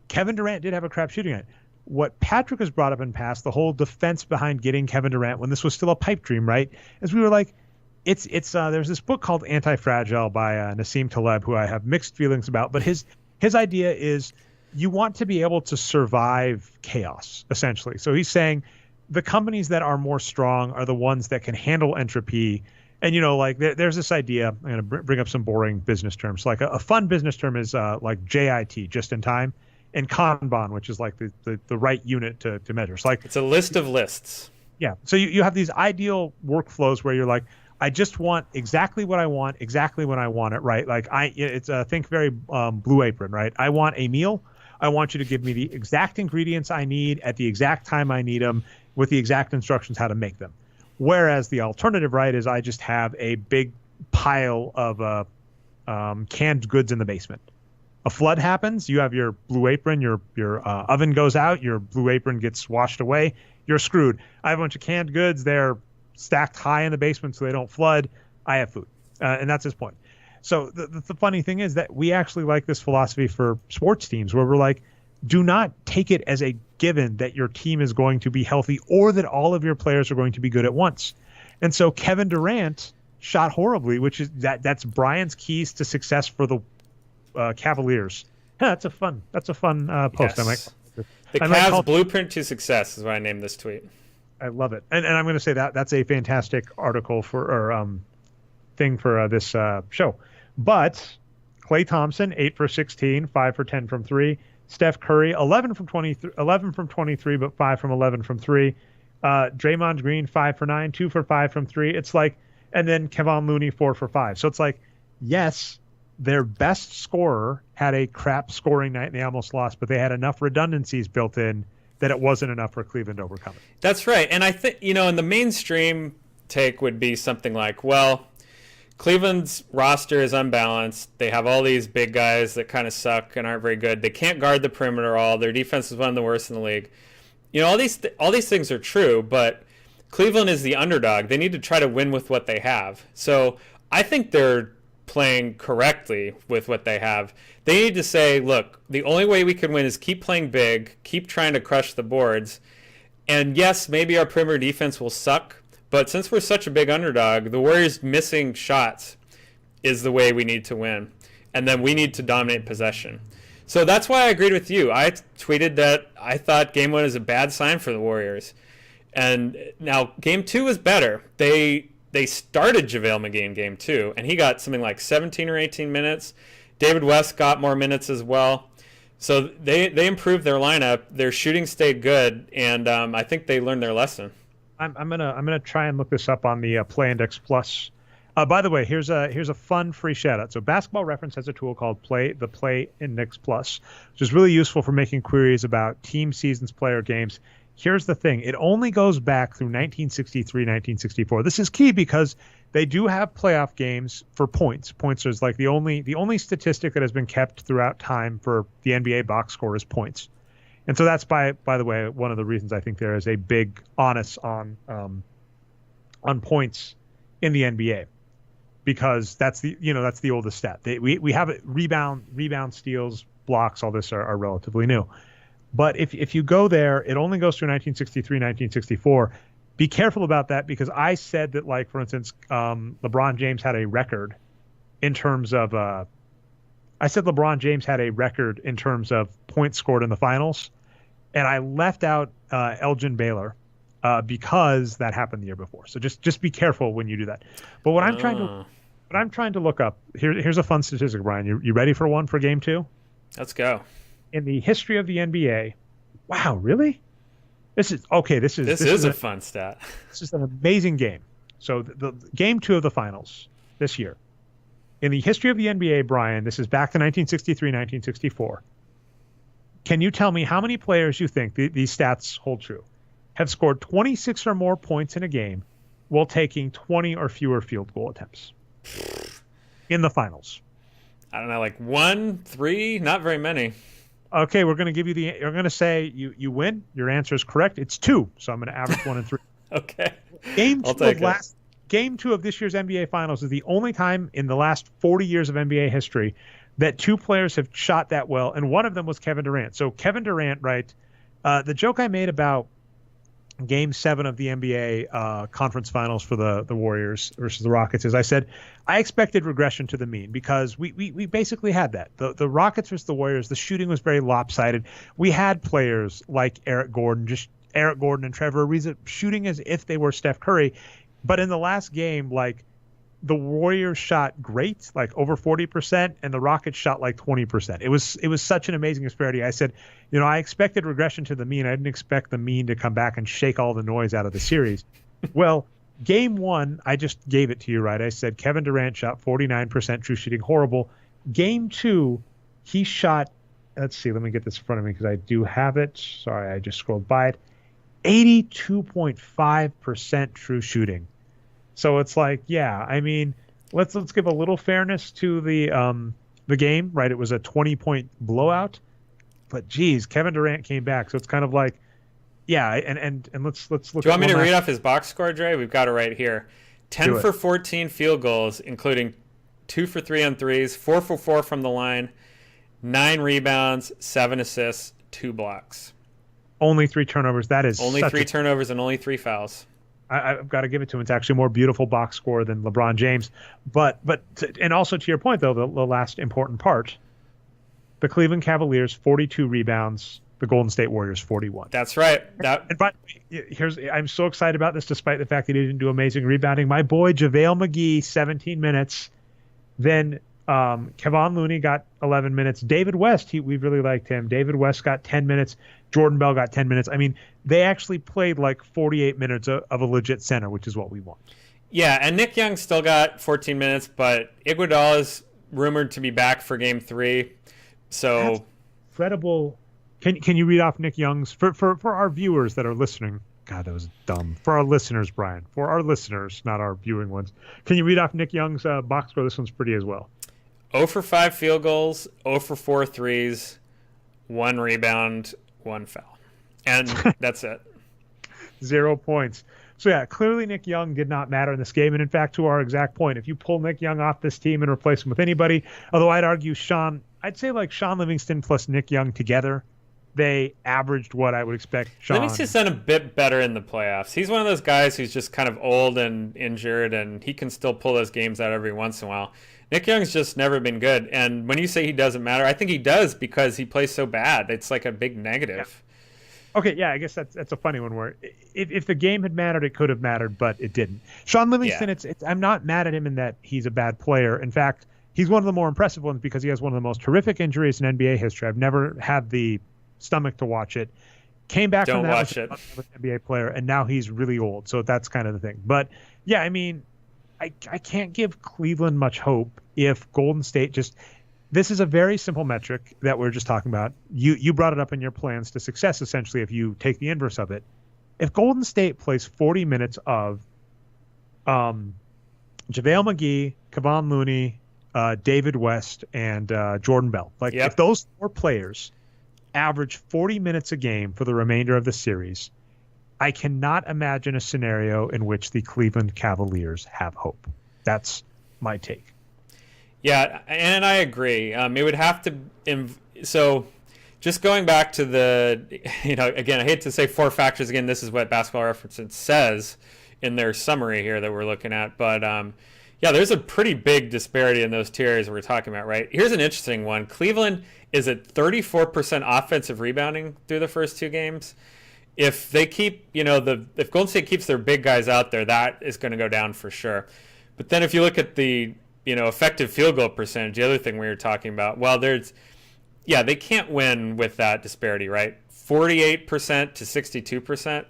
Kevin Durant did have a crap shooting night. What Patrick has brought up in past, the whole defense behind getting Kevin Durant when this was still a pipe dream, right? As we were like, it's there's this book called Anti-Fragile by Nassim Taleb, who I have mixed feelings about, but his idea is you want to be able to survive chaos, essentially. So he's saying the companies that are more strong are the ones that can handle entropy. And, there's this idea, I'm going to bring up some boring business terms. Like a fun business term is like JIT, just in time. and Kanban, which is like the right unit to measure. So like it's a list of lists. Yeah. So you have these ideal workflows where you're like, I just want exactly what I want, exactly when I want it, right? Like it's think very Blue Apron, right? I want a meal. I want you to give me the exact ingredients I need at the exact time I need them with the exact instructions how to make them. Whereas the alternative, right, is I just have a big pile of canned goods in the basement. A flood happens, you have your Blue Apron, your oven goes out, your Blue Apron gets washed away, you're screwed. I have a bunch of canned goods, they're stacked high in the basement so they don't flood. I have food. And that's his point. So the funny thing is that we actually like this philosophy for sports teams where we're like, do not take it as a given that your team is going to be healthy or that all of your players are going to be good at once. And so Kevin Durant shot horribly, which is that's Brian's keys to success for the Cavaliers. Yeah, that's a fun post. Yes. The Cavs blueprint to success is what I named this tweet. I love it, and I'm going to say that's a fantastic article thing for this show. But Klay Thompson 8 for 16, 5 for 10 from 3. Steph Curry 11 from 23, but 5 from 11 from 3. Draymond Green 5 for 9, 2 for 5 from 3. It's like, and then Kevon Looney 4 for 5. So it's like, yes, their best scorer had a crap scoring night and they almost lost, but they had enough redundancies built in that it wasn't enough for Cleveland to overcome it. That's right. And I think, in the mainstream take would be something like, well, Cleveland's roster is unbalanced. They have all these big guys that kind of suck and aren't very good. They can't guard the perimeter all. Their defense is one of the worst in the league. All these things are true, but Cleveland is the underdog. They need to try to win with what they have. So I think they're playing correctly with what they have. They need to say, look, the only way we can win is keep playing big, keep trying to crush the boards. And yes, maybe our perimeter defense will suck, but since we're such a big underdog, the Warriors missing shots is the way we need to win. And then we need to dominate possession. So that's why I agreed with you. I tweeted that I thought Game 1 is a bad sign for the Warriors. And now Game 2 is better. They started JaVale McGee in Game 2, and he got something like 17 or 18 minutes. David West got more minutes as well. So they improved their lineup. Their shooting stayed good, and I think they learned their lesson. I'm gonna try and look this up on the Play Index Plus. By the way, here's a fun free shout out. So Basketball Reference has a tool called the Play Index Plus, which is really useful for making queries about team seasons, player games. Here's the thing. It only goes back through 1963, 1964. This is key because they do have playoff games for points. Points is like the only statistic that has been kept throughout time for the NBA box score is points. And so that's by the way, one of the reasons I think there is a big onus on points in the NBA, because that's the oldest stat. We have it, rebound, steals, blocks, all this are relatively new. But if you go there, it only goes through 1963, 1964. Be careful about that, because I said that, like, for instance, LeBron James had a record in terms of points scored in the finals, and I left out Elgin Baylor because that happened the year before. So just be careful when you do that. But what I'm trying to look up, here's a fun statistic, Brian. You ready for one for Game 2? Let's go. In the history of the NBA, wow, really? This is a fun stat. This is an amazing game. So the Game 2 of the finals this year. In the history of the NBA, Brian, this is back to 1963, 1964. Can you tell me how many players you think these stats hold true have scored 26 or more points in a game while taking 20 or fewer field goal attempts in the finals? I don't know, like 1, 3, not very many. Okay, we're going to give you you're going to say you win. Your answer is correct. It's 2. So I'm going to average 1 and 3. Okay. Game 2 of this year's NBA Finals is the only time in the last 40 years of NBA history that 2 players have shot that well, and one of them was Kevin Durant. So Kevin Durant, right? The joke I made about Game 7 of the NBA Conference Finals for the Warriors versus the Rockets is I said I expected regression to the mean, because we basically had that. The Rockets versus the Warriors, the shooting was very lopsided. We had players like Eric Gordon and Trevor Ariza shooting as if they were Steph Curry. But in the last game, like, the Warriors shot great, like over 40%, and the Rockets shot like 20%. It was such an amazing disparity. I said, I expected regression to the mean. I didn't expect the mean to come back and shake all the noise out of the series. Well, game one, I just gave it to you, right? I said Kevin Durant shot 49% true shooting, horrible. Game two, he shot, let's see, let me get this in front of me because I do have it. Sorry, I just scrolled by it. 82.5% true shooting. So it's like, yeah, I mean, let's give a little fairness to the game, right? It was a 20-point blowout, but geez, Kevin Durant came back, so it's kind of like, yeah, and let's look. Do you want me to read off his box score, Dre? We've got it right here. 10 for 14 field goals, including 2 for 3 on threes, 4 for 4 from the line, 9 rebounds, 7 assists, 2 blocks. Only 3 turnovers. That is only 3 turnovers and only 3 fouls. I've got to give it to him. It's actually a more beautiful box score than LeBron James. And also to your point, though, the last important part, the Cleveland Cavaliers, 42 rebounds, the Golden State Warriors, 41. That's right. And by the way, I'm so excited about this, despite the fact that he didn't do amazing rebounding. My boy, JaVale McGee, 17 minutes. Then Kevon Looney got 11 minutes. David West, we really liked him. David West got 10 minutes. Jordan Bell got 10 minutes. I mean, they actually played like 48 minutes of a legit center, which is what we want. Yeah, and Nick Young still got 14 minutes, but Iguodala is rumored to be back for Game 3. So that's incredible. Can you read off Nick Young's for our viewers that are listening? God, that was dumb. For our listeners, Brian. For our listeners, not our viewing ones. Can you read off Nick Young's box score? This one's pretty as well. 0 for 5 field goals, 0 for 4 threes, 1 rebound, 1 foul. And that's it. 0 points. So, yeah, clearly Nick Young did not matter in this game. And, in fact, to our exact point, if you pull Nick Young off this team and replace him with anybody, although I'd argue I'd say like Sean Livingston plus Nick Young together, they averaged what I would expect Sean. Livingston's done a bit better in the playoffs. He's one of those guys who's just kind of old and injured, and he can still pull those games out every once in a while. Nick Young's just never been good. And when you say he doesn't matter, I think he does because he plays so bad. It's like a big negative. Yeah. Okay, yeah, I guess that's a funny one where if the game had mattered, it could have mattered, but it didn't. Sean Livingston, I'm not mad at him in that he's a bad player. In fact, he's one of the more impressive ones because he has one of the most horrific injuries in NBA history. I've never had the stomach to watch it. Came back from that as an NBA player, and now he's really old. So that's kind of the thing. But, yeah, I mean, I can't give Cleveland much hope if Golden State just – this is a very simple metric that we're just talking about. You brought it up in your plans to success, essentially, if you take the inverse of it. If Golden State plays 40 minutes of JaVale McGee, Kevon Looney, David West, and Jordan Bell, if those 4 players average 40 minutes a game for the remainder of the series, I cannot imagine a scenario in which the Cleveland Cavaliers have hope. That's my take. Yeah, and I agree. It would have to so just going back to the, again, I hate to say 4 factors again. This is what Basketball Reference says in their summary here that we're looking at. But, yeah, there's a pretty big disparity in those tiers we're talking about, right? Here's an interesting one. Cleveland is at 34% offensive rebounding through the first 2 games. If they keep, if Golden State keeps their big guys out there, that is going to go down for sure. But then if you look at the effective field goal percentage, the other thing we were talking about, they can't win with that disparity, right? 48% to 62%.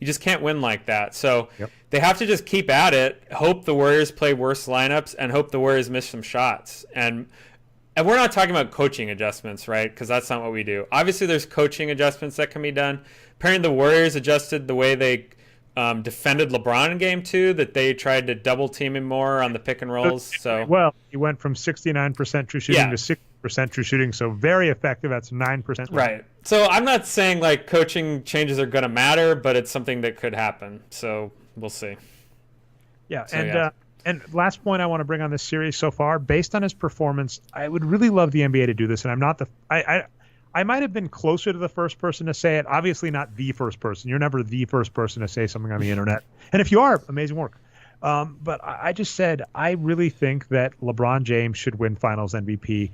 You just can't win like that. So They have to just keep at it, hope the Warriors play worse lineups, and hope the Warriors miss some shots. And we're not talking about coaching adjustments, right? Because that's not what we do. Obviously, there's coaching adjustments that can be done. Apparently, the Warriors adjusted the way they defended LeBron in Game 2, that they tried to double team him more on the pick and rolls. So he went from 69% true shooting to 60% true shooting, so very effective. That's 9%. Right. So I'm not saying like coaching changes are going to matter, but it's something that could happen. So we'll see. Yeah, and last point I want to bring on this series so far, based on his performance, I would really love the NBA to do this, and I'm not I might have been closer to the first person to say it. Obviously not the first person. You're never the first person to say something on the internet. And if you are, amazing work. But I just said I really think that LeBron James should win Finals MVP.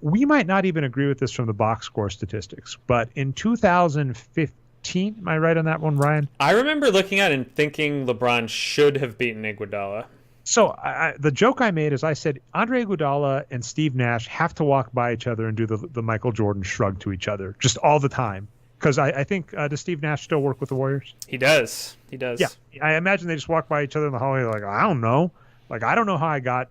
We might not even agree with this from the box score statistics, but in 2015, am I right on that one, Ryan? I remember looking at it and thinking LeBron should have beaten Iguodala. So the joke I made is I said Andre Iguodala and Steve Nash have to walk by each other and do the Michael Jordan shrug to each other just all the time. Because I think does Steve Nash still work with the Warriors? He does. He does. Yeah, I imagine they just walk by each other in the hallway like, I don't know. Like, I don't know how I got,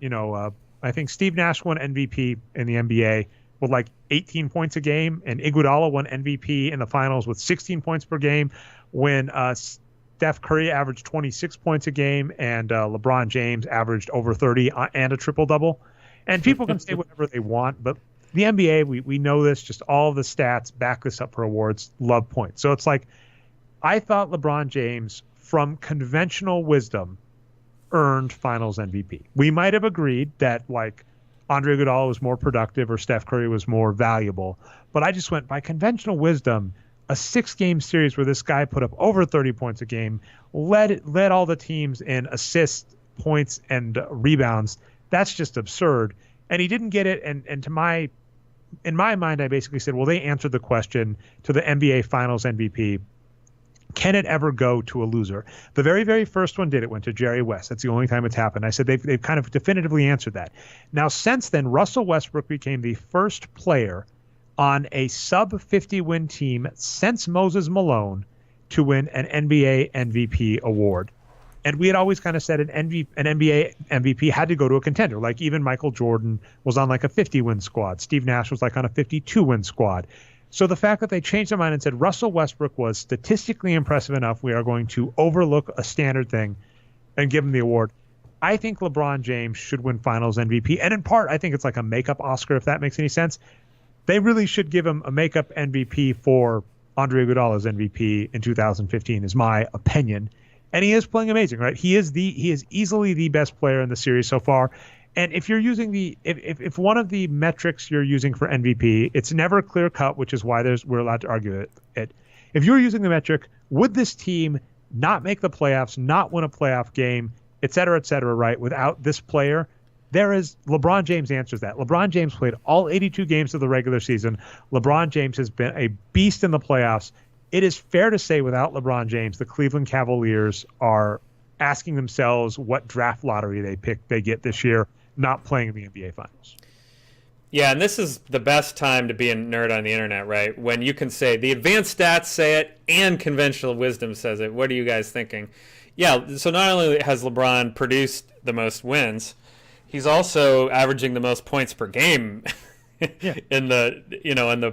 I think Steve Nash won MVP in the NBA with like 18 points a game, and Iguodala won MVP in the finals with 16 points per game when Steph Curry averaged 26 points a game and LeBron James averaged over 30 and a triple-double. And people can say whatever they want, but the NBA, we know this, just all the stats back this up for awards, love points. So it's like, I thought LeBron James, from conventional wisdom, earned finals MVP. We might have agreed that like Andre Iguodala was more productive or Steph Curry was more valuable, but I just went by conventional wisdom. A 6-game series where this guy put up over 30 points a game, led all the teams in assists, points, and rebounds. That's just absurd. And he didn't get it. And in my mind, I basically said, well, they answered the question to the NBA Finals MVP. Can it ever go to a loser? The very, very first one did. It went to Jerry West. That's the only time it's happened. I said they've kind of definitively answered that. Now, since then, Russell Westbrook became the first player on a sub-50 win team since Moses Malone to win an NBA MVP award. And we had always kind of said an NBA MVP had to go to a contender. Like even Michael Jordan was on like a 50-win squad. Steve Nash was like on a 52-win squad. So the fact that they changed their mind and said Russell Westbrook was statistically impressive enough, we are going to overlook a standard thing and give him the award. I think LeBron James should win Finals MVP. And in part, I think it's like a makeup Oscar, if that makes any sense. They really should give him a makeup MVP for Andre Iguodala's MVP in 2015, is my opinion. And he is playing amazing, right? He is easily the best player in the series so far. And if you're using if one of the metrics you're using for MVP, it's never clear cut, which is why we're allowed to argue it. If you're using the metric, would this team not make the playoffs, not win a playoff game, et cetera, right, without this player? LeBron James answers that. LeBron James played all 82 games of the regular season. LeBron James has been a beast in the playoffs. It is fair to say without LeBron James, the Cleveland Cavaliers are asking themselves what draft lottery they get this year, not playing in the NBA Finals. Yeah, and this is the best time to be a nerd on the internet, right? When you can say the advanced stats say it and conventional wisdom says it. What are you guys thinking? Yeah, so not only has LeBron produced the most wins, he's also averaging the most points per game Yeah. in the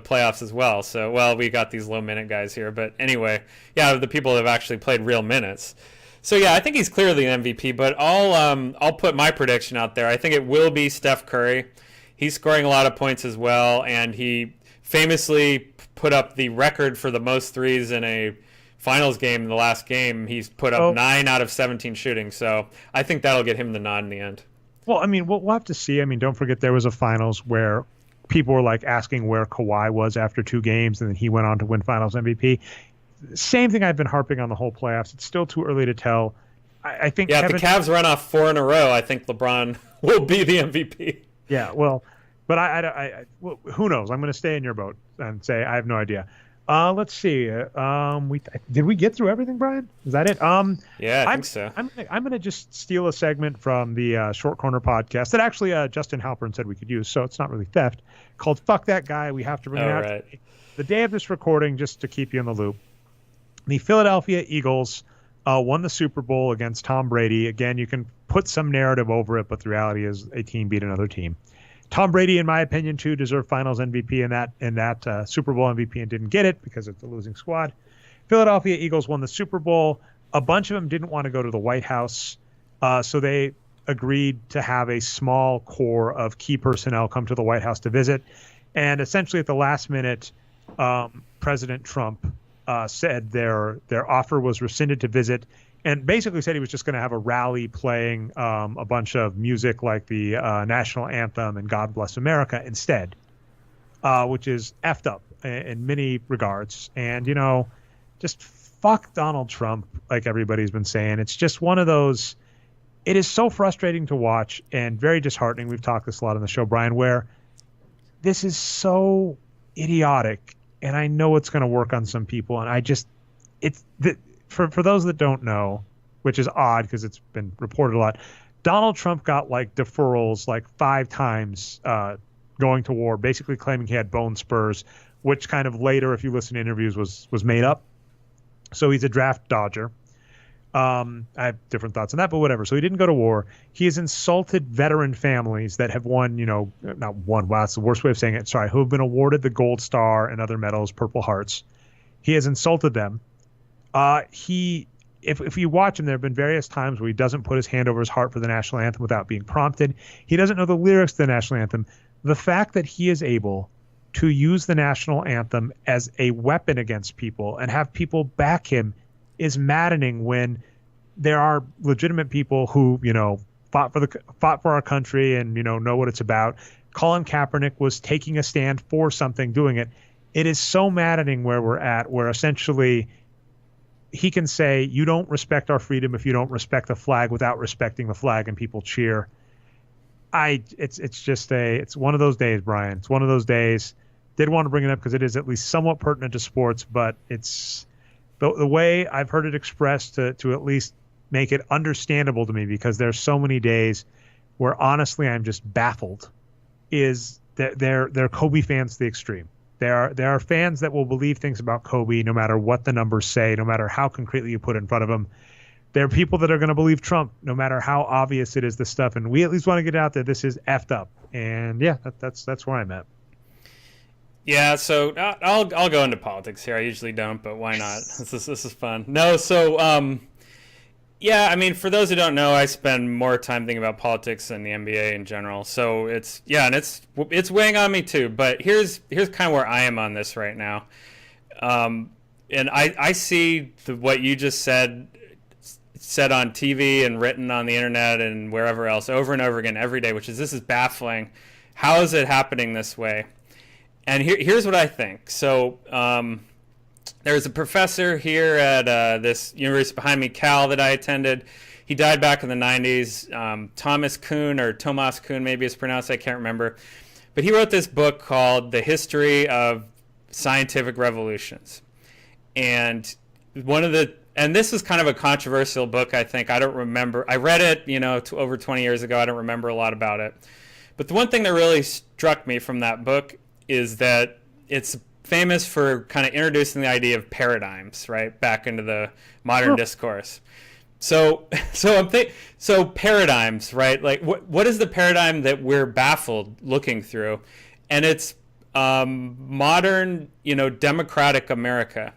playoffs as well. So, well, we got these low minute guys here, but anyway, yeah, the people that have actually played real minutes. So yeah, I think he's clearly an MVP, but I'll put my prediction out there. I think it will be Steph Curry. He's scoring a lot of points as well, and he famously put up the record for the most threes in a finals game in the last game. He's put up 9 out of 17 shooting, so I think that'll get him the nod in the end. Well, I mean, we'll have to see. I mean, don't forget there was a finals where people were like asking where Kawhi was after 2 games, and then he went on to win Finals MVP. Same thing I've been harping on the whole playoffs. It's still too early to tell. I think if the Cavs run off 4 in a row, I think LeBron will be the MVP. Yeah, well, but well, who knows? I'm going to stay in your boat and say I have no idea. Let's see. Did we get through everything, Brian? Is that it? Yeah, I think so. I'm going to just steal a segment from the Short Corner podcast that actually Justin Halpern said we could use, so it's not really theft, called Fuck That Guy. We have to bring it out. Right. The day of this recording, just to keep you in the loop, the Philadelphia Eagles won the Super Bowl against Tom Brady. Again, you can put some narrative over it, but the reality is a team beat another team. Tom Brady, in my opinion, too, deserved Finals MVP in that Super Bowl MVP and didn't get it because it's a losing squad. Philadelphia Eagles won the Super Bowl. A bunch of them didn't want to go to the White House, so they agreed to have a small core of key personnel come to the White House to visit. And essentially at the last minute, President Trump said their offer was rescinded to visit, and basically said he was just going to have a rally playing a bunch of music like the National Anthem and God Bless America instead, which is effed up in many regards. And, just fuck Donald Trump, like everybody's been saying. It's just one of those, it is so frustrating to watch and very disheartening. We've talked this a lot on the show, Brian, where this is so idiotic. And I know it's going to work on some people. And for those that don't know, which is odd because it's been reported a lot, Donald Trump got like deferrals like 5 times going to war, basically claiming he had bone spurs, which kind of later, if you listen to interviews, was made up. So he's a draft dodger. I have different thoughts on that, but whatever. So he didn't go to war. He has insulted veteran families that have won, not won. Wow, that's the worst way of saying it. Sorry, who have been awarded the Gold Star and other medals, Purple Hearts. He has insulted them. If you watch him, there have been various times where he doesn't put his hand over his heart for the national anthem without being prompted. He doesn't know the lyrics to the national anthem. The fact that he is able to use the national anthem as a weapon against people and have people back him is maddening, when there are legitimate people who, fought for our country and, know what it's about. Colin Kaepernick was taking a stand for something, doing it. It is so maddening where we're at, where essentially he can say, you don't respect our freedom if you don't respect the flag, without respecting the flag, and people cheer. It's one of those days, Brian. It's one of those days. Did want to bring it up because it is at least somewhat pertinent to sports, but it's the way I've heard it expressed to at least make it understandable to me, because there's so many days where honestly I'm just baffled, is that they're Kobe fans to the extreme. There are fans that will believe things about Kobe no matter what the numbers say, no matter how concretely you put it in front of them. There are people that are going to believe Trump no matter how obvious it is, the stuff, and we at least want to get out there. This is effed up, and yeah, that's where I'm at. Yeah, so I'll go into politics here. I usually don't, but why not? This is fun. No, so yeah, I mean, for those who don't know, I spend more time thinking about politics than the NBA in general. So it's weighing on me too. But here's kind of where I am on this right now, and I see what you just said on TV and written on the internet and wherever else over and over again every day, which is, this is baffling. How is it happening this way? And here's what I think. So there's a professor here at this university behind me, Cal, that I attended. He died back in the 90s. Thomas Kuhn, maybe it's pronounced, I can't remember. But he wrote this book called The History of Scientific Revolutions. And this was kind of a controversial book, I think. I don't remember. I read it, over 20 years ago. I don't remember a lot about it. But the one thing that really struck me from that book is that it's famous for kind of introducing the idea of paradigms, right, back into the modern discourse. So paradigms, right? Like, what is the paradigm that we're baffled looking through? And it's modern, democratic America,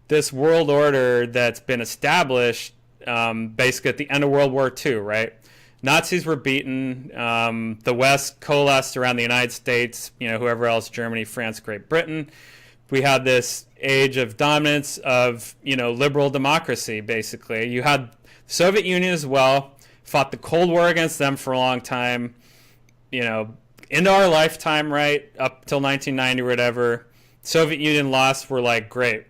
this world order that's been established basically at the end of World War II, right? Nazis were beaten. The West coalesced around the United States, whoever else, Germany, France, Great Britain. We had this age of dominance of, liberal democracy, basically. You had the Soviet Union as well, fought the Cold War against them for a long time, into our lifetime, right, up till 1990 or whatever. Soviet Union lost, we're like, great.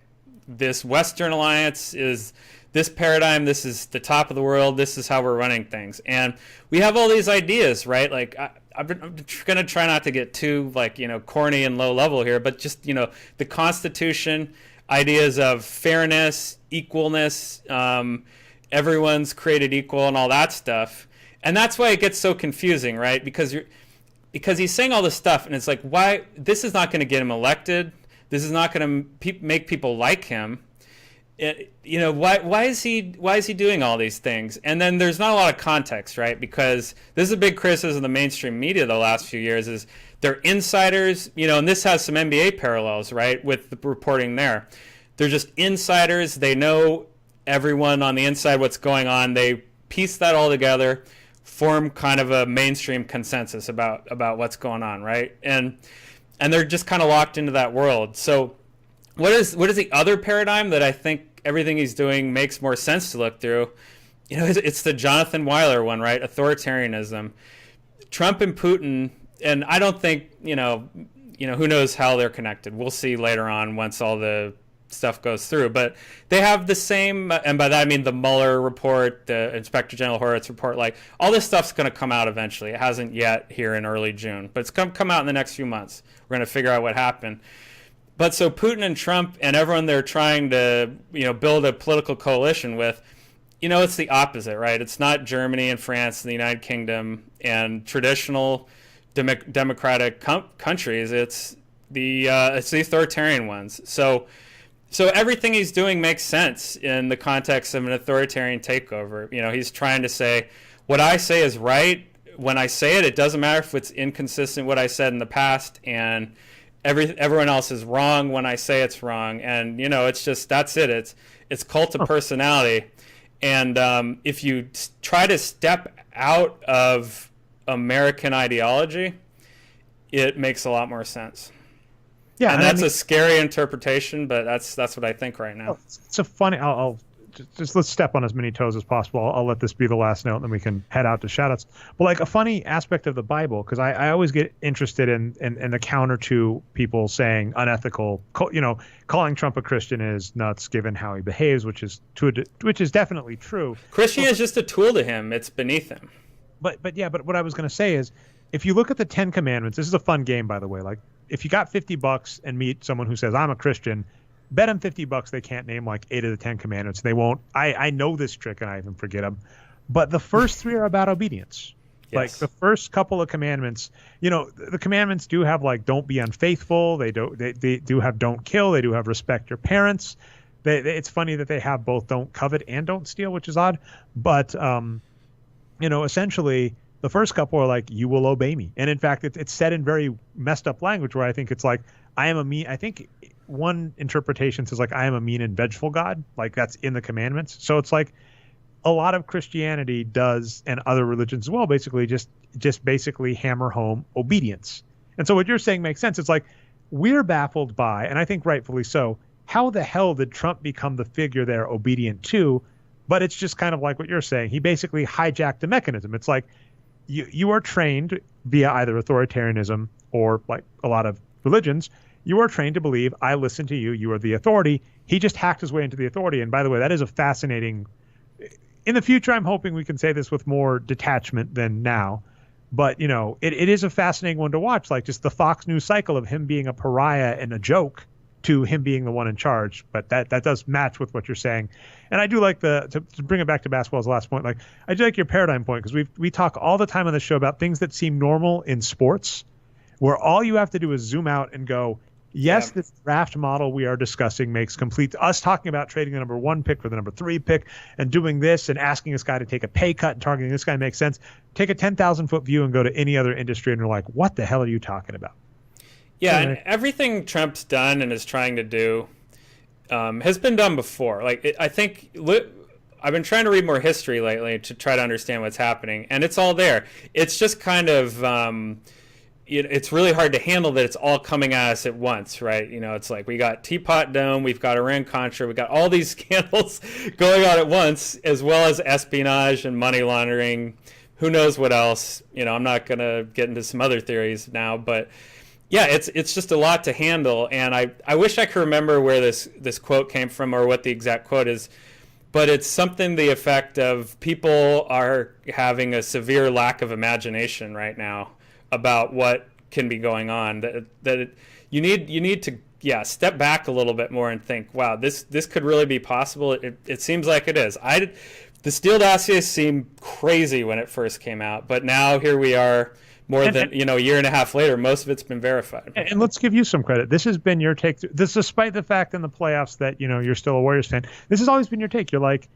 This Western alliance is this paradigm, this is the top of the world, this is how we're running things. And we have all these ideas, right? Like, I'm going to try not to get too, corny and low level here, but just, the Constitution, ideas of fairness, equalness, everyone's created equal and all that stuff. And that's why it gets so confusing, right? Because he's saying all this stuff, and it's like, why? This is not going to get him elected. This is not going to make people like him. Why is he doing all these things? And then there's not a lot of context, right? Because this is a big criticism of the mainstream media the last few years, is they're insiders, and this has some NBA parallels, right, with the reporting there. They're just insiders. They know everyone on the inside what's going on. They piece that all together, form kind of a mainstream consensus about what's going on, right? And they're just kind of locked into that world. So what is the other paradigm that I think everything he's doing makes more sense to look through? It's the Jonathan Weiler one, right? Authoritarianism. Trump and Putin, and I don't think, who knows how they're connected. We'll see later on once all the stuff goes through. But they have the same, and by that I mean the Mueller report, the Inspector General Horowitz report, like all this stuff's going to come out eventually. It hasn't yet here in early June, but it's come out in the next few months. We're going to figure out what happened. But so Putin and Trump and everyone they're trying to, build a political coalition with, it's the opposite, right? It's not Germany and France and the United Kingdom and traditional democratic countries. It's the authoritarian ones. So everything he's doing makes sense in the context of an authoritarian takeover. He's trying to say what I say is right. When I say it, it doesn't matter if it's inconsistent with what I said in the past, and everyone else is wrong when I say it's wrong. And it's just that's it. It's cult of personality. And if you try to step out of American ideology, it makes a lot more sense. Yeah, and that's a scary interpretation, but that's what I think right now. It's a funny. I'll just let's step on as many toes as possible. I'll let this be the last note, and then we can head out to shoutouts. But like a funny aspect of the Bible, because I always get interested in the counter to people saying unethical. Calling Trump a Christian is nuts, given how he behaves, which is definitely true. Christian is just a tool to him. It's beneath him. But what I was going to say is, if you look at the 10 Commandments, this is a fun game, by the way. Like, if you got $50 and meet someone who says, I'm a Christian, bet them $50 they can't name like 8 of the 10 Commandments. They won't. I know this trick and I even forget them. But the first 3 are about obedience. Yes. Like the first couple of commandments, the commandments do have like don't be unfaithful. They do have don't kill. They do have respect your parents. It's funny that they have both don't covet and don't steal, which is odd. But essentially the first couple are like, you will obey me. And in fact, it's said in very messed up language where I think it's like, I think one interpretation says like, I am a mean and vengeful God. Like that's in the commandments. So it's like a lot of Christianity does, and other religions as well, basically just basically hammer home obedience. And so what you're saying makes sense. It's like, we're baffled by, and I think rightfully so, how the hell did Trump become the figure they're obedient to? But it's just kind of like what you're saying. He basically hijacked the mechanism. It's like, you are trained via either authoritarianism or like a lot of religions, you are trained to believe, I listen to you, you are the authority. He just hacked his way into the authority. And by the way, that is a fascinating, in the future, I'm hoping we can say this with more detachment than now. But, it is a fascinating one to watch, like just the Fox News cycle of him being a pariah and a joke to him being the one in charge. But that does match with what you're saying. And I do like to bring it back to basketball as the last point. Like, I do like your paradigm point, because we talk all the time on the show about things that seem normal in sports, where all you have to do is zoom out and go, yes, this draft model we are discussing makes complete, us talking about trading the number 1 pick for the number 3 pick and doing this and asking this guy to take a pay cut and targeting this guy makes sense. Take a 10,000 foot view and go to any other industry and you're like, what the hell are you talking about? Yeah, and everything Trump's done and is trying to do has been done before. Like, I think I've been trying to read more history lately to try to understand what's happening, and it's all there. It's just kind of, it's really hard to handle that it's all coming at us at once, right? It's like we got Teapot Dome, we've got Iran-Contra, we've got all these scandals going on at once, as well as espionage and money laundering. Who knows what else? I'm not going to get into some other theories now, but yeah, it's just a lot to handle, and I wish I could remember where this quote came from or what the exact quote is, but it's something the effect of people are having a severe lack of imagination right now about what can be going on. You need to step back a little bit more and think, wow, this could really be possible. It seems like it is. The Steele dossier seemed crazy when it first came out, but now here we are. A year and a half later, most of it's been verified. And let's give you some credit. This has been your take. This, despite the fact in the playoffs that, you're still a Warriors fan, this has always been your take. You're like,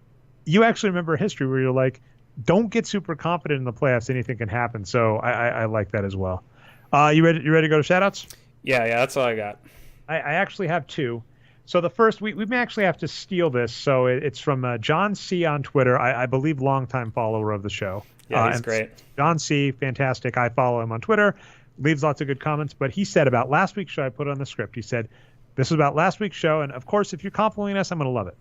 you actually remember history where you're like, don't get super confident in the playoffs. Anything can happen. So I like that as well. You ready to go to shoutouts? Yeah, that's all I got. I actually have 2. So the first, we may actually have to steal this. So it's from John C. on Twitter. I believe longtime follower of the show. Yeah, he's great. John C., fantastic. I follow him on Twitter, leaves lots of good comments. But he said about last week's show, I put it on the script. He said, this is about last week's show. And of course, if you're complimenting us, I'm going to love it.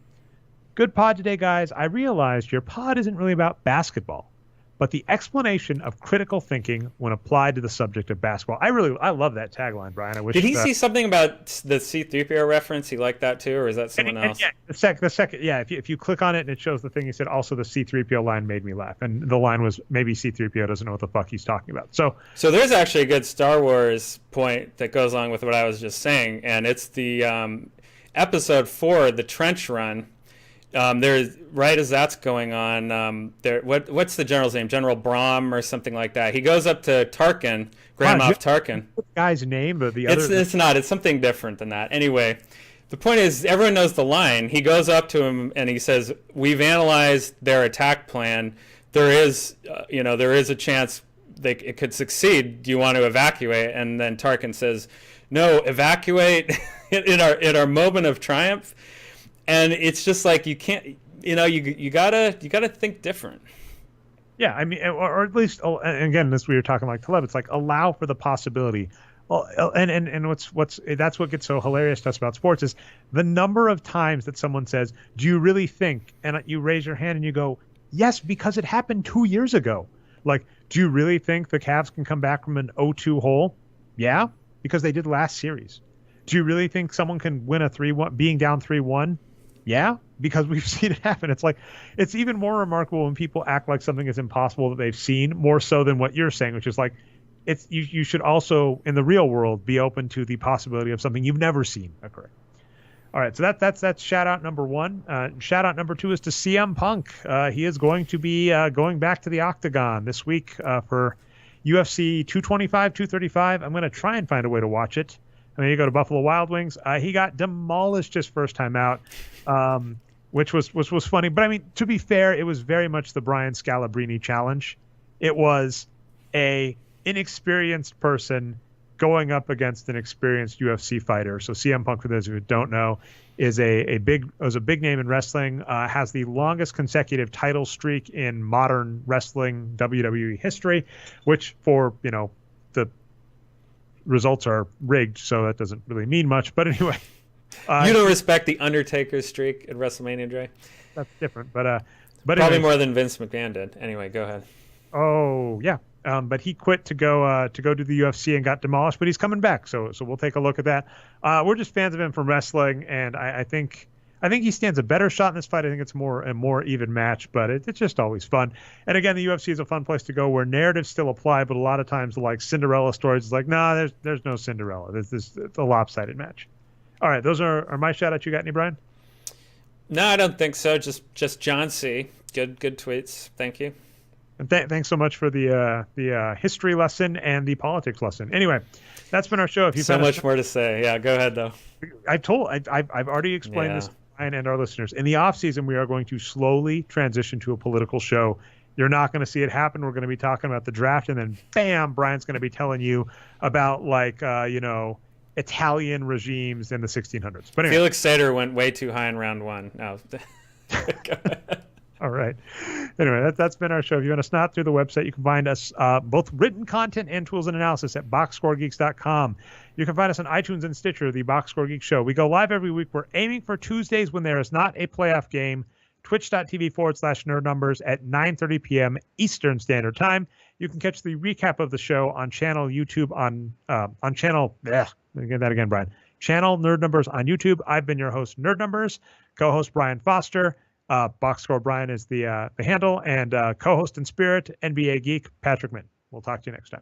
Good pod today, guys. I realized your pod isn't really about basketball, but the explanation of critical thinking when applied to the subject of basketball. I love that tagline, Brian. I wish. Did he see something about the C-3PO reference? He liked that too, or is that someone else? Yeah, the second. Yeah, if you click on it and it shows the thing, he said also the C-3PO line made me laugh, and the line was maybe C-3PO doesn't know what the fuck he's talking about. So there's actually a good Star Wars point that goes along with what I was just saying, and it's the episode 4, the trench run. There's right as that's going on. What's the general's name? General Bron or something like that. He goes up to Tarkin, Grand Moff Tarkin. The guy's name, but the other. It's not. It's something different than that. Anyway, the point is, everyone knows the line. He goes up to him and he says, "We've analyzed their attack plan. There is, there is a chance it could succeed. Do you want to evacuate?" And then Tarkin says, "No, evacuate in our moment of triumph." And it's just like you can't, you gotta think different. Yeah, I mean, or at least, and again, this we were talking like Taleb. It's like allow for the possibility. Well, and what's that's what gets so hilarious to us about sports is the number of times that someone says, "Do you really think?" And you raise your hand and you go, "Yes, because it happened 2 years ago." Like, do you really think the Cavs can come back from an 0-2 hole? Yeah, because they did last series. Do you really think someone can win a 3-1 being down 3-1? Yeah, because we've seen it happen. It's like, it's even more remarkable when people act like something is impossible that they've seen, more so than what you're saying, which is like, it's you should also in the real world be open to the possibility of something you've never seen occur. All right, so that's shout out number one. Shout out number two is to CM Punk. He is going to be going back to the Octagon this week for UFC 225, 235. I'm going to try and find a way to watch it. I mean, you go to Buffalo Wild Wings. He got demolished his first time out, which was funny. But I mean, to be fair, it was very much the Brian Scalabrine challenge. It was a inexperienced person going up against an experienced UFC fighter. So CM Punk, for those who don't know, is a big name in wrestling. Has the longest consecutive title streak in modern wrestling WWE history, which for the results are rigged, so that doesn't really mean much. But anyway, you don't respect the Undertaker streak at WrestleMania, Dre? That's different, but probably anyway. more than Vince McMahon did. Anyway, go ahead. Oh yeah, but he quit to go to the UFC and got demolished. But he's coming back, so we'll take a look at that. We're just fans of him from wrestling, and I think he stands a better shot in this fight. I think it's a more even match, but it's just always fun. And again, the UFC is a fun place to go where narratives still apply, but a lot of times like Cinderella stories is like, nah, there's no Cinderella. It's a lopsided match. All right, those are my shout outs. You got any, Brian? No, I don't think so. Just John C. Good tweets. Thank you. And thanks so much for the history lesson and the politics lesson. Anyway, that's been our show. If you've so much more to say, yeah, go ahead though. I've already explained this to Brian and our listeners. In the off season, we are going to slowly transition to a political show. You're not going to see it happen. We're going to be talking about the draft, and then bam, Brian's going to be telling you about Italian regimes in the 1600s. But anyway. Felix Sater went way too high in round one. No. All right. Anyway, that's been our show. If you want to snot through the website, you can find us both written content and tools and analysis at boxscoregeeks.com. You can find us on iTunes and Stitcher, the Boxscore Geeks Show. We go live every week. We're aiming for Tuesdays when there is not a playoff game. Twitch.tv/nerdnumbers at 9:30 p.m. Eastern Standard Time. You can catch the recap of the show on channel YouTube on channel. Let me get that again, Brian. Channel Nerd Numbers on YouTube. I've been your host, Nerd Numbers. Co-host Brian Foster. Boxscore Brian is the handle, and co-host in spirit, NBA Geek Patrick Min. We'll talk to you next time.